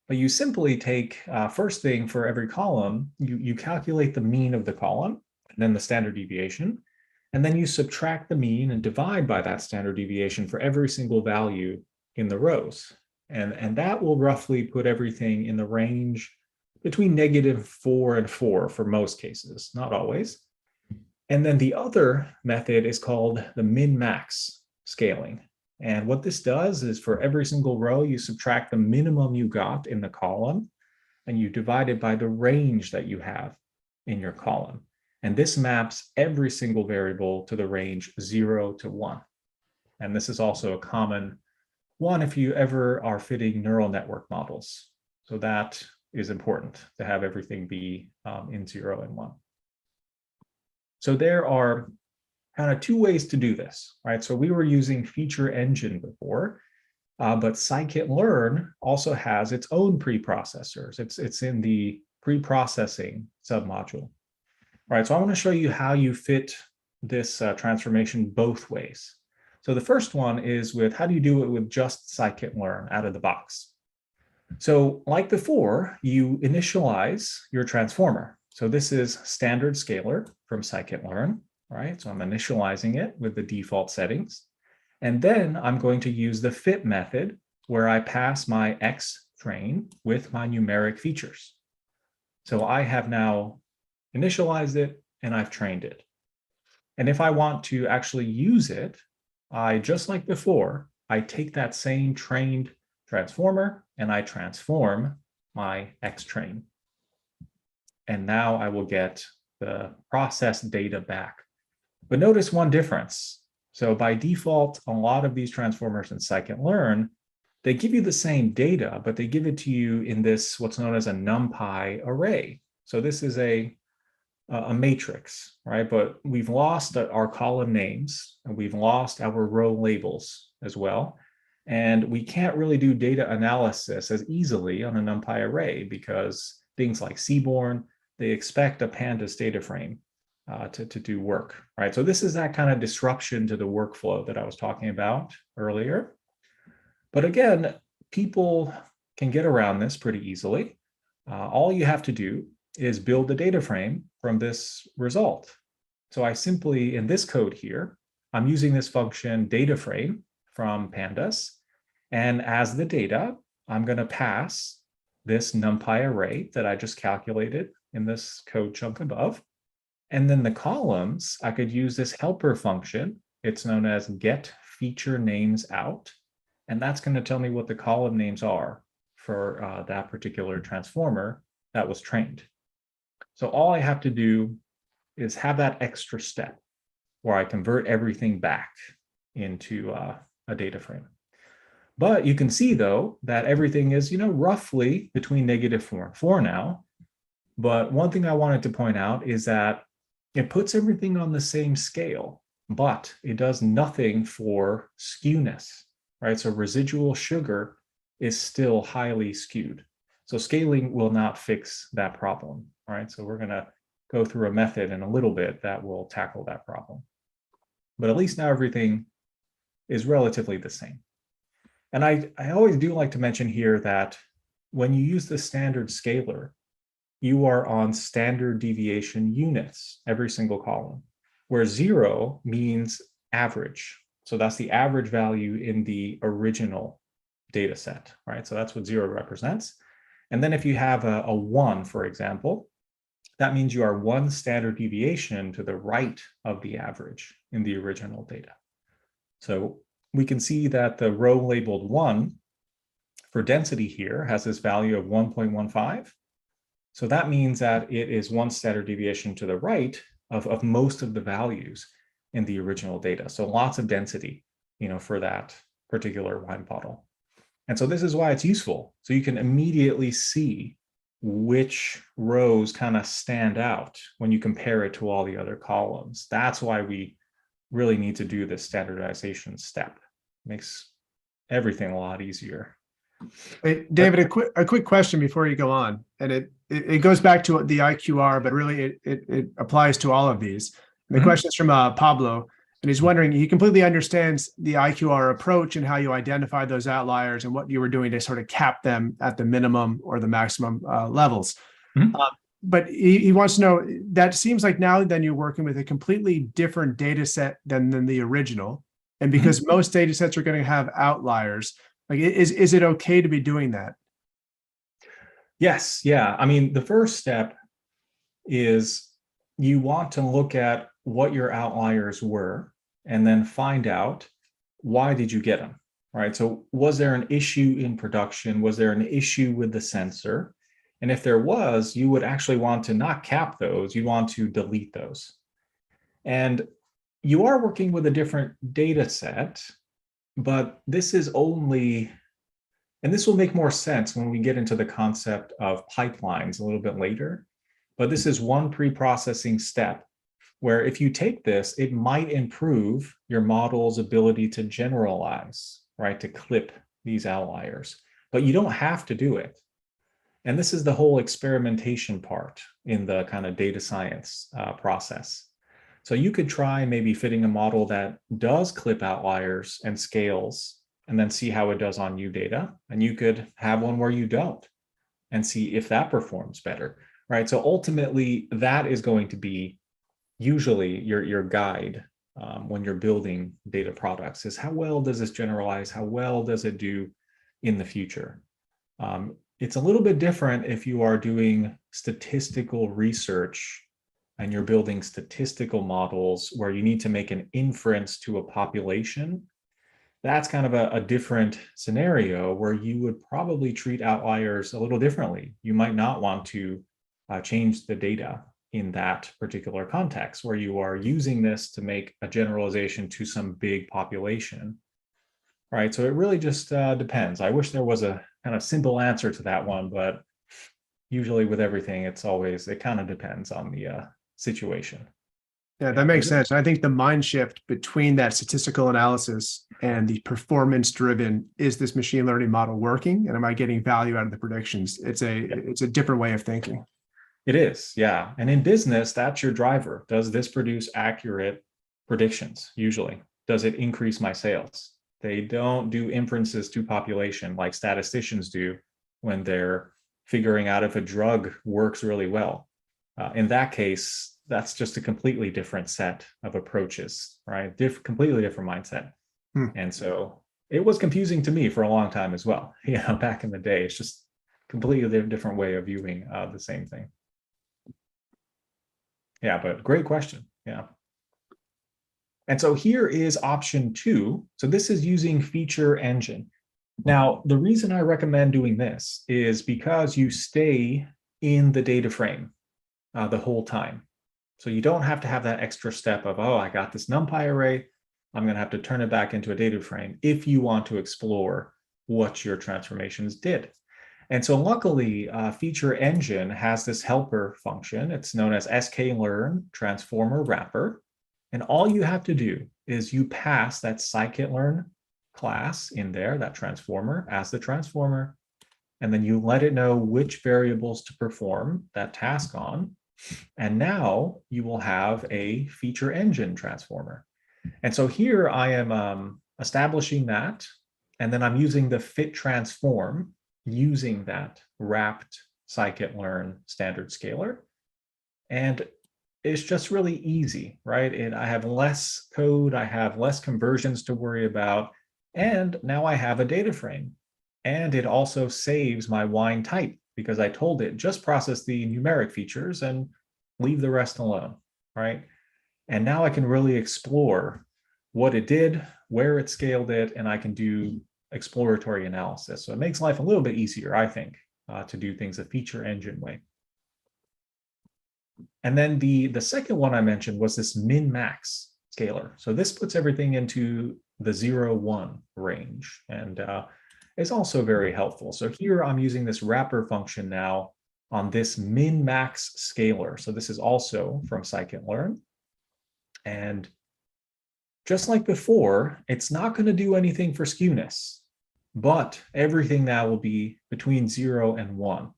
But you simply take, first thing for every column, you calculate the mean of the column, and then the standard deviation, and then you subtract the mean and divide by that standard deviation for every single value in the rows. And that will roughly put everything in the range between -4 and 4 for most cases, not always. And then the other method is called the min-max scaling. And what this does is for every single row, you subtract the minimum you got in the column, and you divide it by the range that you have in your column. And this maps every single variable to the range 0 to 1. And this is also a common one if you ever are fitting neural network models. So that is important to have everything be in 0 and 1. So there are kind of two ways to do this, right? So we were using feature engine before, but scikit-learn also has its own preprocessors. It's in the preprocessing submodule, right? So I want to show you how you fit this transformation both ways. So the first one is with how do you do it with just scikit-learn out of the box? So like before, you initialize your transformer. So this is standard scalar from scikit-learn, right? So I'm initializing it with the default settings. And then I'm going to use the fit method where I pass my X train with my numeric features. So I have now initialized it and I've trained it. And if I want to actually use it, I, just like before, I take that same trained transformer and I transform my X train. And now I will get the processed data back. But notice one difference. So by default, a lot of these transformers in scikit-learn, they give you the same data, but they give it to you in this, what's known as a NumPy array. So this is a matrix, right? But we've lost our column names and we've lost our row labels as well. And we can't really do data analysis as easily on a NumPy array because things like Seaborn, they expect a pandas data frame to do work, right? So this is that kind of disruption to the workflow that I was talking about earlier. But again, people can get around this pretty easily. All you have to do is build the data frame from this result. So I simply, in this code here, I'm using this function data frame from pandas. And as the data, I'm going to pass this NumPy array that I just calculated in this code chunk above. And then the columns, I could use this helper function. It's known as get feature names out. And that's going to tell me what the column names are for that particular transformer that was trained. So all I have to do is have that extra step where I convert everything back into a data frame. But you can see, though, that everything is, roughly between -4 and 4 now. But one thing I wanted to point out is that it puts everything on the same scale, but it does nothing for skewness, right? So residual sugar is still highly skewed. So scaling will not fix that problem, right? So we're going to go through a method in a little bit that will tackle that problem. But at least now everything is relatively the same. And I always do like to mention here that when you use the standard scalar, you are on standard deviation units, every single column, where 0 means average. So that's the average value in the original data set, right? So that's what 0 represents. And then if you have a 1, for example, that means you are 1 standard deviation to the right of the average in the original data. So we can see that the row labeled 1 for density here has this value of 1.15. So that means that it is 1 standard deviation to the right of most of the values in the original data. So lots of density, for that particular wine bottle. And so this is why it's useful. So you can immediately see which rows kind of stand out when you compare it to all the other columns. That's why we really need to do this standardization step. It makes everything a lot easier. Hey, David, a quick question before you go on, and it goes back to the IQR, but really it applies to all of these. And the question is from Pablo, and he's wondering, he completely understands the IQR approach and how you identify those outliers and what you were doing to sort of cap them at the minimum or the maximum levels. But he wants to know, that seems like now then you're working with a completely different data set than the original. And because most data sets are going to have outliers, like, is it okay to be doing that? Yes. Yeah. I mean, the first step is you want to look at what your outliers were and then find out why did you get them, right? So was there an issue in production? Was there an issue with the sensor? And if there was, you would actually want to not cap those, you want to delete those. And you are working with a different data set, but this is only, and this will make more sense when we get into the concept of pipelines a little bit later, but this is one pre-processing step where if you take this, it might improve your model's ability to generalize, right? To clip these outliers, but you don't have to do it. And this is the whole experimentation part in the kind of data science process. So you could try maybe fitting a model that does clip outliers and scales, and then see how it does on new data. And you could have one where you don't and see if that performs better, right? So ultimately, that is going to be usually your guide when you're building data products, is how well does this generalize? How well does it do in the future? It's a little bit different if you are doing statistical research and you're building statistical models where you need to make an inference to a population. That's kind of a different scenario where you would probably treat outliers a little differently. You might not want to change the data in that particular context where you are using this to make a generalization to some big population, right? So it really just depends. I wish there was a kind of simple answer to that one, but usually with everything, it kind of depends on the situation. Yeah, that makes sense. I think the mind shift between that statistical analysis and the performance driven, is this machine learning model working? And am I getting value out of the predictions? It's a different way of thinking. It is, yeah. And in business, that's your driver. Does this produce accurate predictions? Usually. Does it increase my sales? They don't do inferences to population like statisticians do when they're figuring out if a drug works really well. In that case, that's just a completely different set of approaches, right? Completely different mindset. And so it was confusing to me for a long time as well. Back in the day, it's just completely different way of viewing the same thing. Yeah, but great question. Yeah. And so here is option 2. So this is using feature engine. Now, the reason I recommend doing this is because you stay in the data frame the whole time. So you don't have to have that extra step of, oh, I got this NumPy array, I'm going to have to turn it back into a data frame if you want to explore what your transformations did. And so luckily, Feature Engine has this helper function. It's known as Scikit-learn transformer wrapper. And all you have to do is you pass that Scikit-learn class in there, that transformer, as the transformer, and then you let it know which variables to perform that task on. And now you will have a Feature Engine transformer. And so here I am establishing that, and then I'm using the fit transform using that wrapped Scikit-learn standard scalar. And it's just really easy, right? And I have less code, I have less conversions to worry about, and now I have a data frame. And it also saves my wine type because I told it just process the numeric features and leave the rest alone, right? And now I can really explore what it did, where it scaled it, and I can do exploratory analysis. So it makes life a little bit easier, I think, to do things a feature engine way. And then the second one I mentioned was this min-max scalar. So this puts everything into the 0-1 range, and is also very helpful. So here I'm using this wrapper function now on this min-max scalar. So this is also from Scikit-learn. And just like before, it's not going to do anything for skewness, but everything now will be between 0 and 1.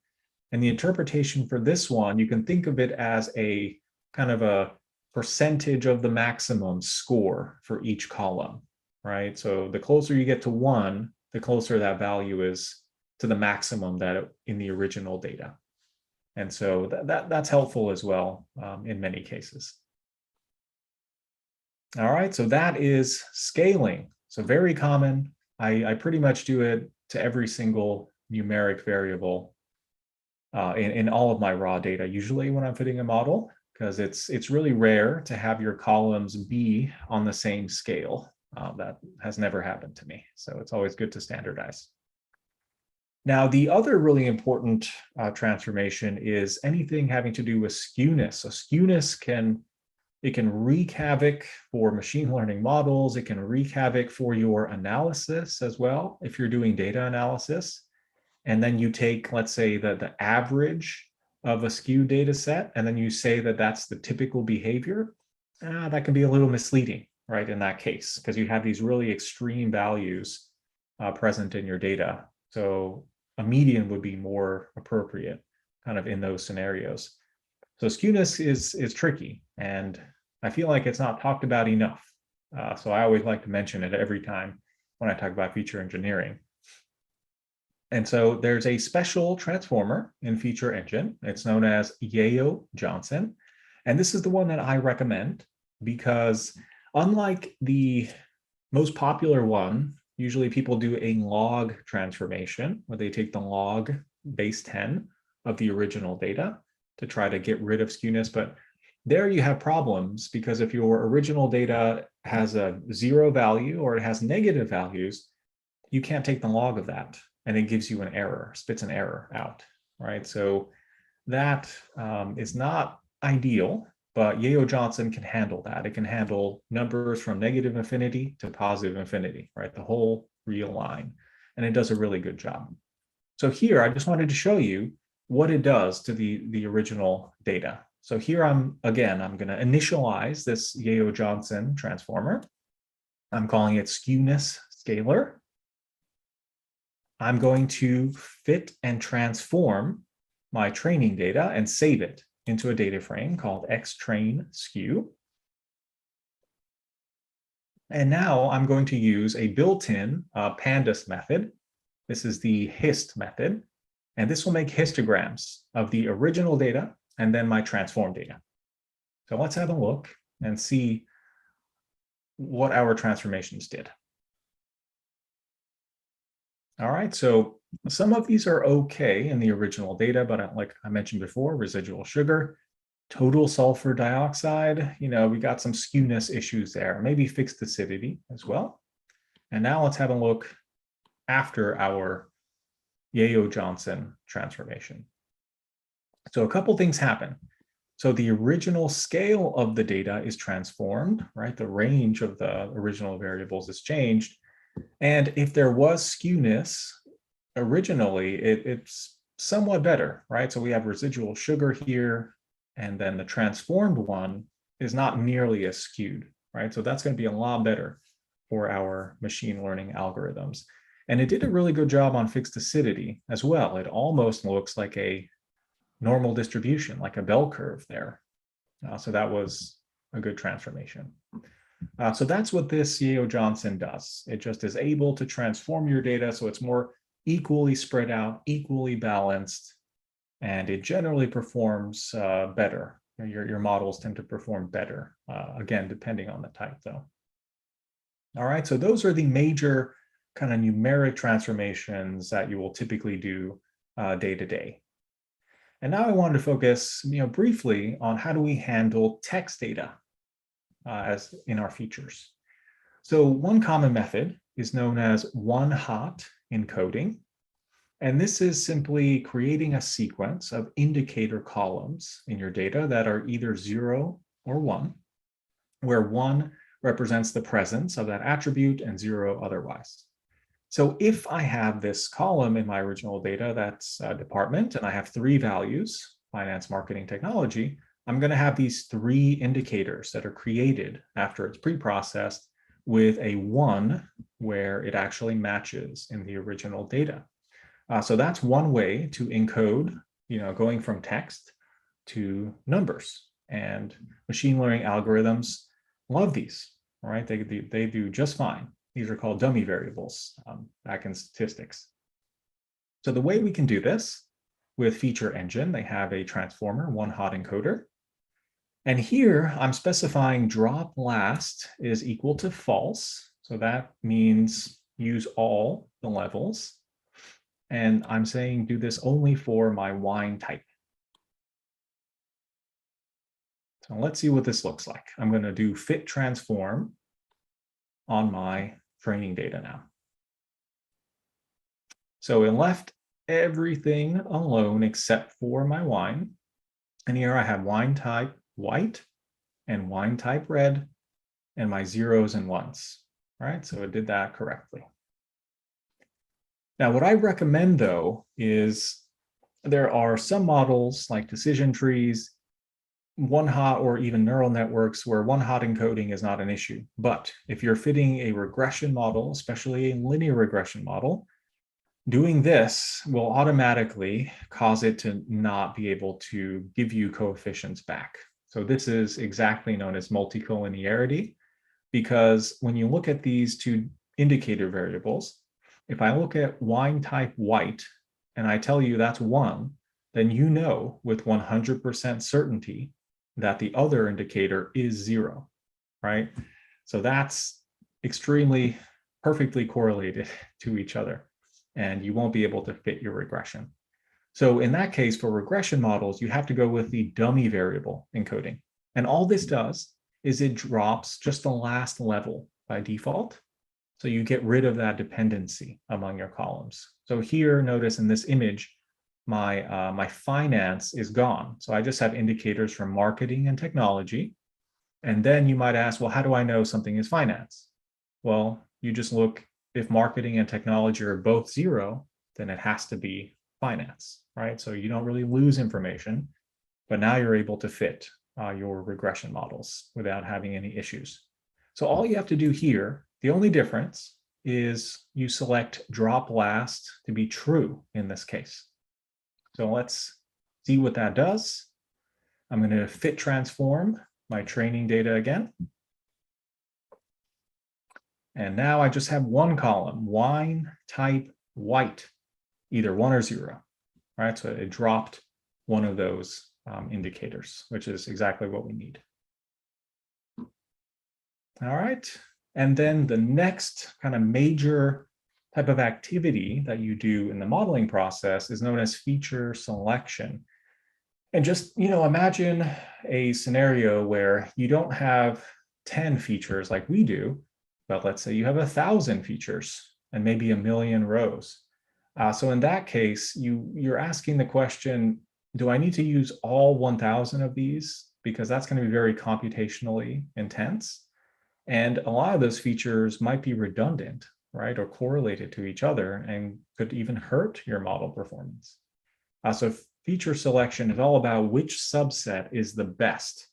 And the interpretation for this one, you can think of it as a kind of a percentage of the maximum score for each column, right? So the closer you get to 1, the closer that value is to the maximum that in the original data. And so that's helpful as well in many cases. All right, so that is scaling. So very common. I pretty much do it to every single numeric variable in all of my raw data, usually when I'm fitting a model, because it's really rare to have your columns be on the same scale. That has never happened to me. So it's always good to standardize. Now, the other really important transformation is anything having to do with skewness. So skewness can wreak havoc for machine learning models. It can wreak havoc for your analysis as well, if you're doing data analysis. And then you take, let's say, the average of a skewed data set, and then you say that that's the typical behavior. that can be a little misleading, right, in that case, because you have these really extreme values present in your data. So a median would be more appropriate kind of in those scenarios. So skewness is tricky, and I feel like it's not talked about enough. So I always like to mention it every time when I talk about feature engineering. And so there's a special transformer in Feature Engine. It's known as Yeo-Johnson. And this is the one that I recommend because unlike the most popular one, usually people do a log transformation where they take the log base 10 of the original data to try to get rid of skewness. But there you have problems because if your original data has a 0 value or it has negative values, you can't take the log of that and it gives you an error, spits an error out, right? So that is not ideal, but Yeo-Johnson can handle that. It can handle numbers from negative infinity to positive infinity, right? The whole real line, and it does a really good job. So here, I just wanted to show you what it does to the original data. So here I'm going to initialize this Yeo-Johnson transformer. I'm calling it skewness scalar. I'm going to fit and transform my training data and save it into a data frame called xtrain_skew. And now I'm going to use a built-in pandas method. This is the hist method. And this will make histograms of the original data and then my transform data. So let's have a look and see what our transformations did. All right, so some of these are okay in the original data, but like I mentioned before, residual sugar, total sulfur dioxide, we got some skewness issues there, maybe fixed acidity as well. And now let's have a look after our Yeo-Johnson transformation. So a couple things happen. So the original scale of the data is transformed, right? The range of the original variables is changed. And if there was skewness originally, it's somewhat better, right? So we have residual sugar here, and then the transformed one is not nearly as skewed, right? So that's going to be a lot better for our machine learning algorithms. And it did a really good job on fixed acidity as well. It almost looks like a normal distribution, like a bell curve there. So that was a good transformation. So that's what this Yeo-Johnson does. It just is able to transform your data so it's more equally spread out, equally balanced, and it generally performs better. Your models tend to perform better, again, depending on the type though. All right, so those are the major kind of numeric transformations that you will typically do day to day. And now I wanted to focus briefly on how do we handle text data as in our features. So one common method is known as one-hot encoding. And this is simply creating a sequence of indicator columns in your data that are either 0 or 1, where 1 represents the presence of that attribute and 0 otherwise. So if I have this column in my original data that's a department and I have 3 values, finance, marketing, technology, I'm going to have these 3 indicators that are created after it's pre-processed with a 1 where it actually matches in the original data. So that's one way to encode, going from text to numbers. And machine learning algorithms love these, right? They do just fine. These are called dummy variables back in statistics. So the way we can do this with Feature Engine, they have a transformer, one-hot encoder. And here I'm specifying drop last is equal to false. So that means use all the levels. And I'm saying do this only for my wine type. So let's see what this looks like. I'm going to do fit transform on my training data now. So it left everything alone except for my wine. And here I have wine type white and wine type red and my 0s and 1s. All right, so it did that correctly. Now, what I recommend, though, is there are some models like decision trees one-hot or even neural networks where one-hot encoding is not an issue. But if you're fitting a regression model, especially a linear regression model, doing this will automatically cause it to not be able to give you coefficients back. So this is exactly known as multicollinearity, because when you look at these two indicator variables, if I look at wine type white and I tell you that's 1, then you know with 100% certainty that the other indicator is 0, right? So that's extremely perfectly correlated to each other, and you won't be able to fit your regression. So in that case, for regression models, you have to go with the dummy variable encoding. And all this does is it drops just the last level by default. So you get rid of that dependency among your columns. So here, notice in this image, my finance is gone. So I just have indicators from marketing and technology. And then you might ask, well, how do I know something is finance? Well, you just look, if marketing and technology are both 0, then it has to be finance, right? So you don't really lose information, but now you're able to fit your regression models without having any issues. So all you have to do here, the only difference is you select drop last to be true in this case. So let's see what that does. I'm going to fit transform my training data again. And now I just have one column, wine type white, either 1 or 0, right? So it dropped one of those indicators, which is exactly what we need. All right. And then the next kind of major type of activity that you do in the modeling process is known as feature selection. And just, imagine a scenario where you don't have 10 features like we do, but let's say you have 1,000 features and maybe 1,000,000 rows. So in that case, you're asking the question, do I need to use all 1,000 of these? Because that's going to be very computationally intense. And a lot of those features might be redundant, right, or correlated to each other and could even hurt your model performance. So feature selection is all about which subset is the best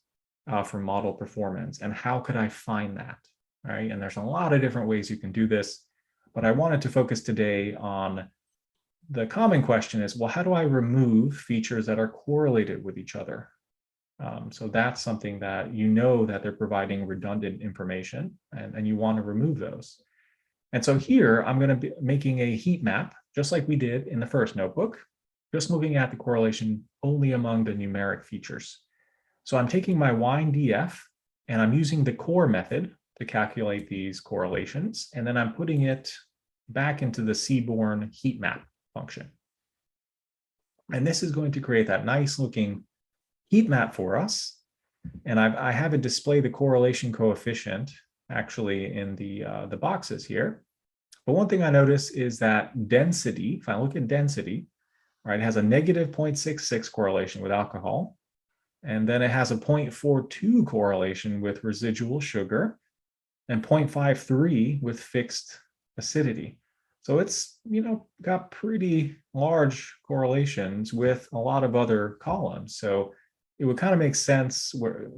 for model performance and how could I find that, right? And there's a lot of different ways you can do this, but I wanted to focus today on the common question is, well, how do I remove features that are correlated with each other? So that's something that that they're providing redundant information and you want to remove those. And so here I'm going to be making a heat map, just like we did in the first notebook, just looking at the correlation only among the numeric features. So I'm taking my wine DF and I'm using the core method to calculate these correlations. And then I'm putting it back into the seaborn heat map function. And this is going to create that nice looking heat map for us. And I have it display the correlation coefficient actually in the boxes here. But one thing I notice is that density, if I look at density, right, it has a negative 0.66 correlation with alcohol. And then it has a 0.42 correlation with residual sugar and 0.53 with fixed acidity. So it's, got pretty large correlations with a lot of other columns. So it would kind of make sense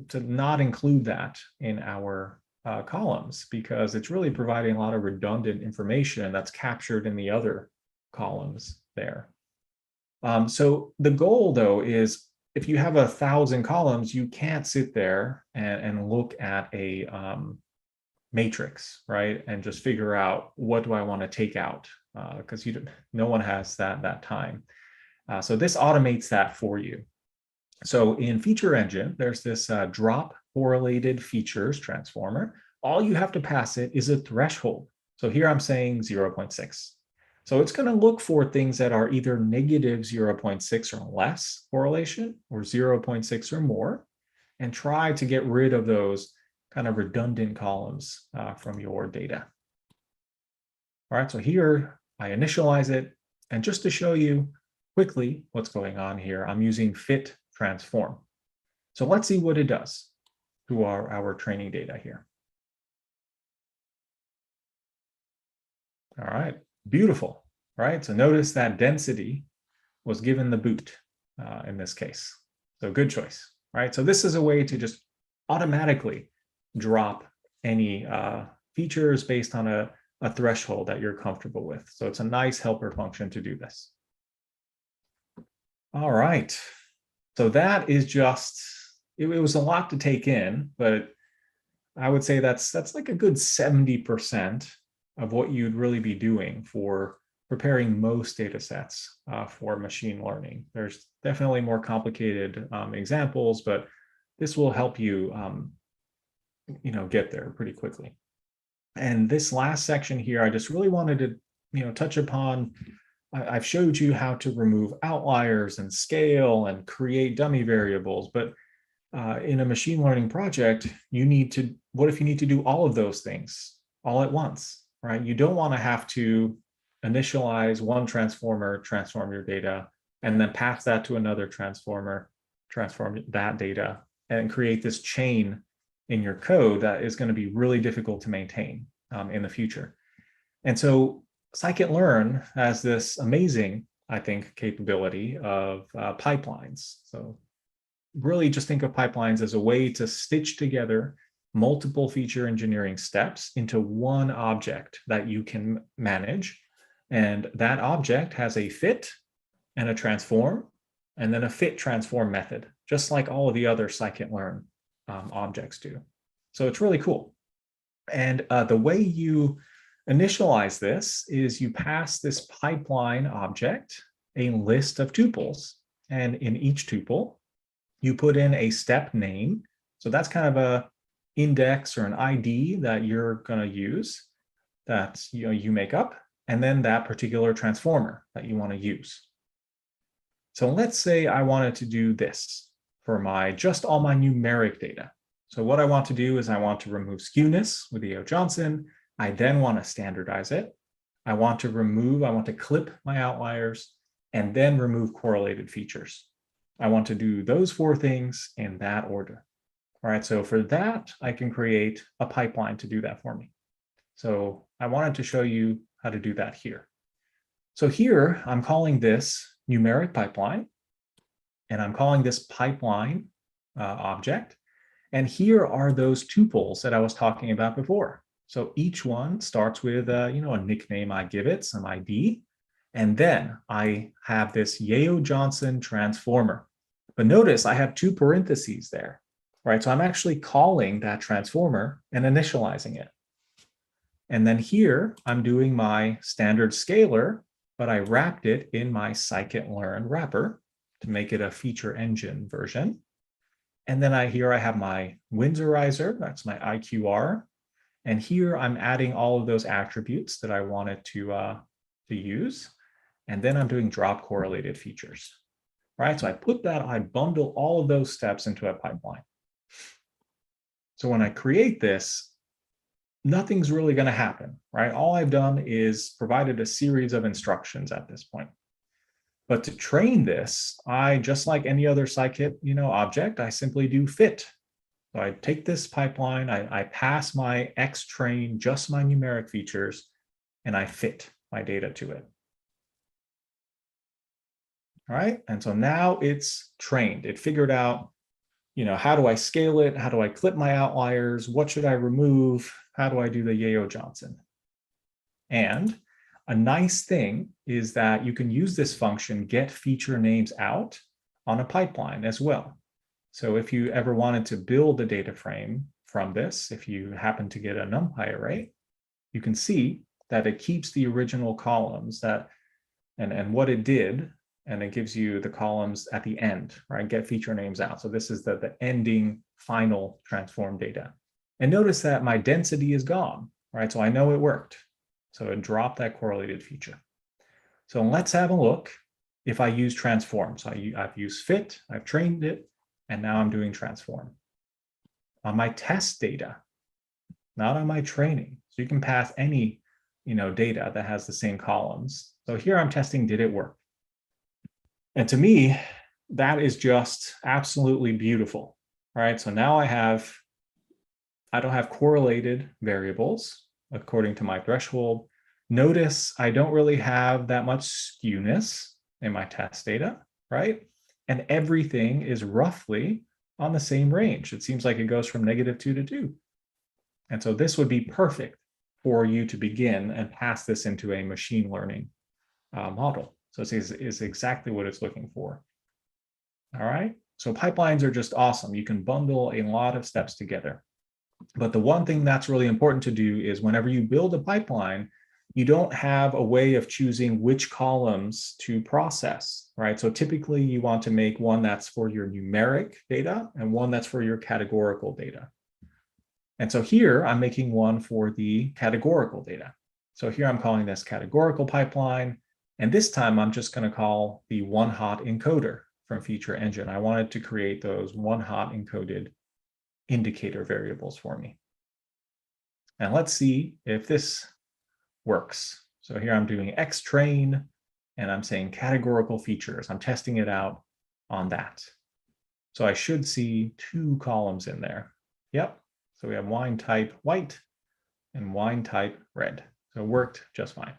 to not include that in our columns because it's really providing a lot of redundant information that's captured in the other columns there. So the goal, though, is if you have 1,000 columns, you can't sit there and look at a matrix, right? And just figure out what do I want to take out because no one has that time. So this automates that for you. So in Feature Engine, there's this drop correlated features transformer. All you have to pass it is a threshold. So here I'm saying 0.6. So it's going to look for things that are either negative 0.6 or less correlation or 0.6 or more, and try to get rid of those kind of redundant columns from your data. All right, so here I initialize it. And just to show you quickly what's going on here, I'm using fit transform. So let's see what it does to our training data here. All right, beautiful, right? So notice that density was given the boot in this case. So good choice. right? So this is a way to just automatically drop any features based on a threshold that you're comfortable with. So it's a nice helper function to do this. All right. So that is just, it was a lot to take in, but I would say that's like a good 70% of what you'd really be doing for preparing most data sets for machine learning. There's definitely more complicated examples, but this will help you, get there pretty quickly. And this last section here, I just really wanted to, touch upon. I've showed you how to remove outliers and scale and create dummy variables, but in a machine learning project, what if you need to do all of those things all at once, right? You don't want to have to initialize one transformer, transform your data, and then pass that to another transformer, transform that data, and create this chain in your code that is going to be really difficult to maintain in the future. And so Scikit-learn has this amazing, I think, capability of pipelines. So really just think of pipelines as a way to stitch together multiple feature engineering steps into one object that you can manage. And that object has a fit and a transform, and then a fit transform method, just like all of the other scikit-learn objects do. So it's really cool. And the way you initialize this is you pass this pipeline object a list of tuples. And in each tuple, you put in a step name. So that's kind of a index or an ID that you're going to use that you make up, and then that particular transformer that you want to use. So let's say I wanted to do this for just all my numeric data. So what I want to do is I want to remove skewness with E.O. Johnson. I then want to standardize it. I want to clip my outliers and then remove correlated features. I want to do those 4 things in that order. All right, so for that, I can create a pipeline to do that for me. So I wanted to show you how to do that here. So here, I'm calling this numeric pipeline, and I'm calling this pipeline object. And here are those tuples that I was talking about before. So each one starts with a nickname I give it, some ID, and then I have this E.O. Johnson transformer. But notice I have 2 parentheses there, right? So I'm actually calling that transformer and initializing it. And then here I'm doing my standard scalar, but I wrapped it in my scikit-learn wrapper to make it a feature engine version. And then here I have my Windsorrizer, that's my IQR. And here I'm adding all of those attributes that I wanted to use. And then I'm doing drop correlated features, right? So I bundle all of those steps into a pipeline. So when I create this, nothing's really going to happen, right? All I've done is provided a series of instructions at this point. But to train this, just like any other scikit, object, I simply do fit. So I take this pipeline, I pass my xtrain, just my numeric features, and I fit my data to it. All right, and so now it's trained. It figured out, how do I scale it? How do I clip my outliers? What should I remove? How do I do the E.O. Johnson? And a nice thing is that you can use this function, get feature names out, on a pipeline as well. So if you ever wanted to build a data frame from this, if you happen to get a NumPy array, you can see that it keeps the original columns and what it did, and it gives you the columns at the end, right? Get feature names out. So this is the ending final transform data. And notice that my density is gone, right? So I know it worked. So it dropped that correlated feature. So let's have a look if I use transform. So I've used fit, I've trained it, and now I'm doing transform. On my test data, not on my training. So you can pass any data that has the same columns. So here I'm testing, did it work? And to me, that is just absolutely beautiful, right? So now I don't have correlated variables according to my threshold. Notice I don't really have that much skewness in my test data, right? And everything is roughly on the same range. It seems like it goes from -2 to 2. And so this would be perfect for you to begin and pass this into a machine learning model. So this is exactly what it's looking for. All right. So pipelines are just awesome. You can bundle a lot of steps together. But the one thing that's really important to do is whenever you build a pipeline, you don't have a way of choosing which columns to process, right? So typically you want to make one that's for your numeric data and one that's for your categorical data. And so here I'm making one for the categorical data. So here I'm calling this categorical pipeline. And this time I'm just going to call the one hot encoder from feature engine. I wanted to create those one hot encoded indicator variables for me. And let's see if this works. So here I'm doing xtrain and I'm saying categorical features. I'm testing it out on that. So I should see 2 columns in there. Yep. So we have wine type white and wine type red. So it worked just fine.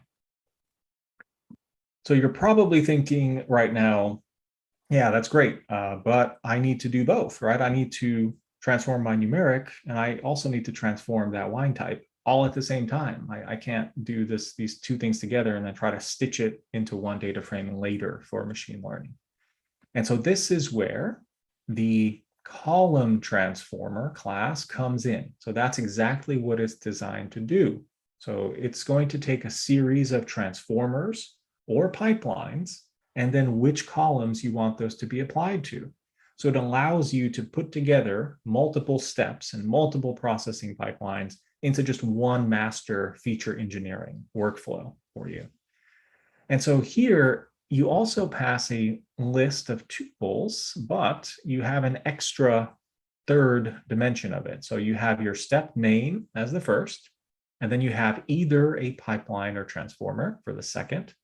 So you're probably thinking right now, yeah, that's great, but I need to do both, right? I need to transform my numeric, and I also need to transform that wine type all at the same time. I can't do these 2 things together and then try to stitch it into one data frame later for machine learning. And so this is where the column transformer class comes in. So that's exactly what it's designed to do. So it's going to take a series of transformers or pipelines, and then which columns you want those to be applied to. So it allows you to put together multiple steps and multiple processing pipelines into just one master feature engineering workflow for you. And so here you also pass a list of tuples, but you have an extra 3rd dimension of it. So you have your step name as the first, and then you have either a pipeline or transformer for the second.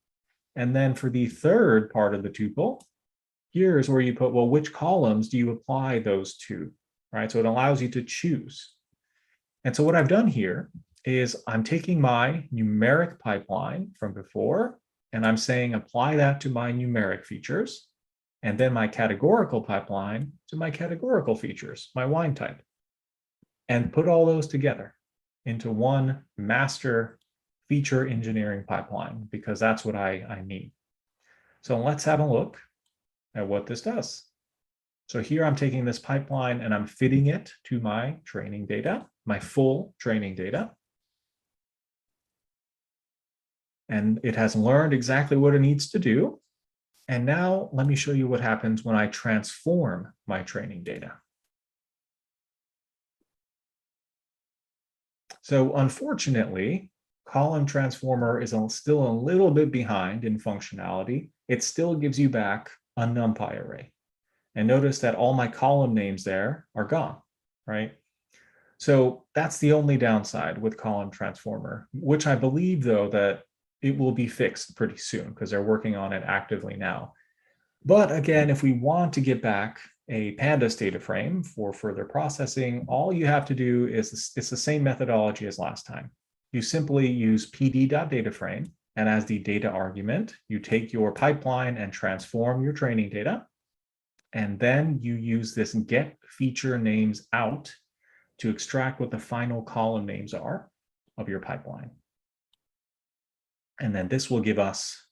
And then for the 3rd part of the tuple, here's where you put, well, which columns do you apply those to, right? So it allows you to choose. And so what I've done here is I'm taking my numeric pipeline from before, and I'm saying apply that to my numeric features, and then my categorical pipeline to my categorical features, my wine type, and put all those together into one master feature engineering pipeline, because that's what I need. So let's have a look at what this does. So here I'm taking this pipeline and I'm fitting it to my training data, my full training data. And it has learned exactly what it needs to do. And now let me show you what happens when I transform my training data. So unfortunately, column transformer is still a little bit behind in functionality. It still gives you back a NumPy array. And notice that all my column names there are gone, right? So that's the only downside with column transformer, which I believe, though, that it will be fixed pretty soon because they're working on it actively now. But again, if we want to get back a pandas data frame for further processing, all you have to do is it's the same methodology as last time. You simply use pd.dataframe, and as the data argument, you take your pipeline and transform your training data. And then you use this get feature names out to extract what the final column names are of your pipeline. And then this will give us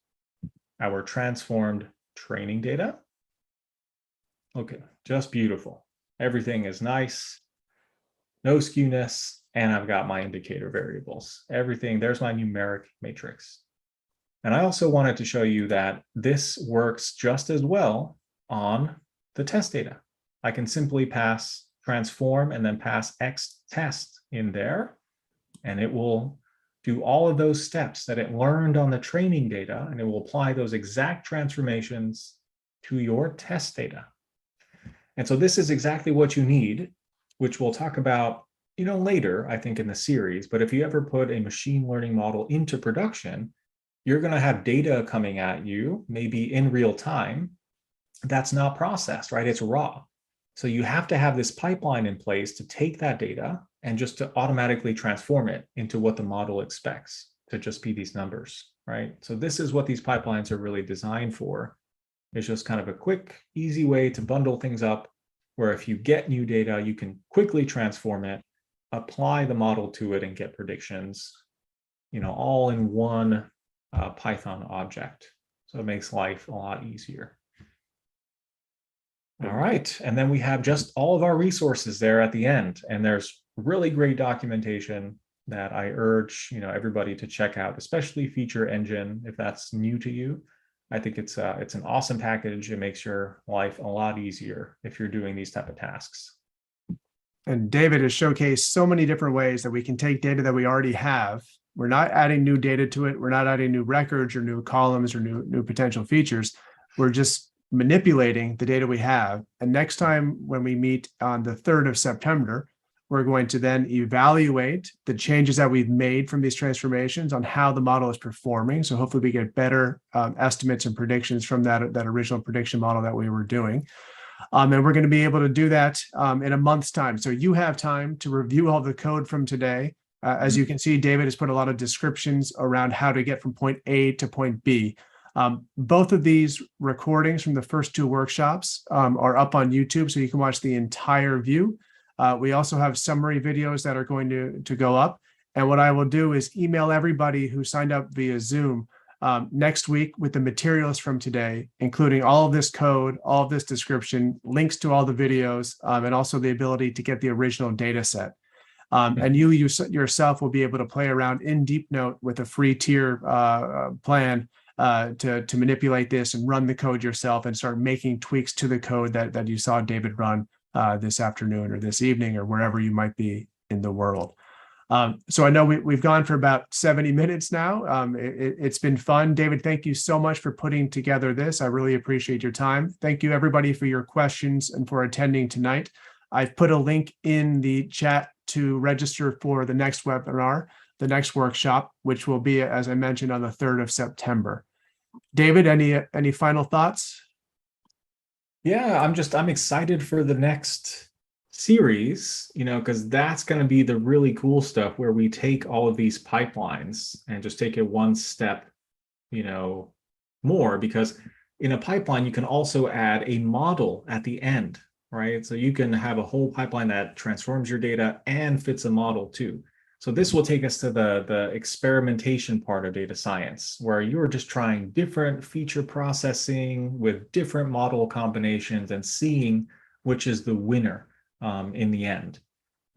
our transformed training data. Okay, just beautiful. Everything is nice, no skewness, and I've got my indicator variables. Everything, there's my numeric matrix. And I also wanted to show you that this works just as well on the test data. I can simply pass transform and then pass x test in there, and it will do all of those steps that it learned on the training data, and it will apply those exact transformations to your test data. And so this is exactly what you need, which we'll talk about, later, I think, in the series. But if you ever put a machine learning model into production, you're going to have data coming at you, maybe in real time, that's not processed, right? It's raw. So you have to have this pipeline in place to take that data and just to automatically transform it into what the model expects to just be these numbers, right? So this is what these pipelines are really designed for. It's just kind of a quick, easy way to bundle things up where if you get new data, you can quickly transform it, apply the model to it, and get predictions, all in one Python object. So it makes life a lot easier. All right, and then we have just all of our resources there at the end, and there's really great documentation that I urge everybody to check out, especially Feature Engine if that's new to you. I think it's an awesome package. It makes your life a lot easier if you're doing these type of tasks. And David has showcased so many different ways that we can take data that we already have. We're not adding new data to it. We're not adding new records or new columns or new potential features. We're just manipulating the data we have. And next time when we meet on the 3rd of September, we're going to then evaluate the changes that we've made from these transformations on how the model is performing. So hopefully we get better estimates and predictions from that original prediction model that we were doing. And we're going to be able to do that in a month's time. So you have time to review all the code from today. As you can see, David has put a lot of descriptions around how to get from point A to point B. Both of these recordings from the first 2 workshops are up on YouTube, so you can watch the entire view. We also have summary videos that are going to go up. And what I will do is email everybody who signed up via Zoom next week with the materials from today, including all of this code, all of this description, links to all the videos, and also the ability to get the original data set. And you yourself will be able to play around in DeepNote with a free tier plan to manipulate this and run the code yourself and start making tweaks to the code that you saw David run this afternoon or this evening or wherever you might be in the world. So I know we've gone for about 70 minutes now. It's been fun. David, thank you so much for putting together this. I really appreciate your time. Thank you everybody for your questions and for attending tonight. I've put a link in the chat to register for the next webinar, the next workshop, which will be, as I mentioned, on the 3rd of September. David, any final thoughts? Yeah, I'm excited for the next series, because that's going to be the really cool stuff where we take all of these pipelines and just take it one step, more, because in a pipeline, you can also add a model at the end, right? So you can have a whole pipeline that transforms your data and fits a model too. So this will take us to the experimentation part of data science, where you're just trying different feature processing with different model combinations and seeing which is the winner in the end.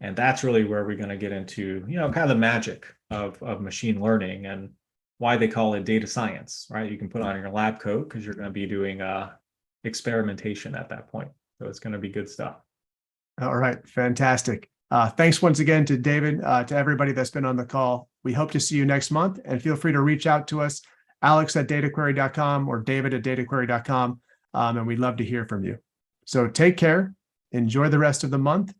And that's really where we're going to get into, kind of the magic of machine learning and why they call it data science, right? You can put on your lab coat because you're going to be doing experimentation at that point. So it's going to be good stuff. All right, fantastic. Thanks once again to David, to everybody that's been on the call. We hope to see you next month, and feel free to reach out to us, alex@dataquery.com or david@dataquery.com, and we'd love to hear from you. So take care, enjoy the rest of the month,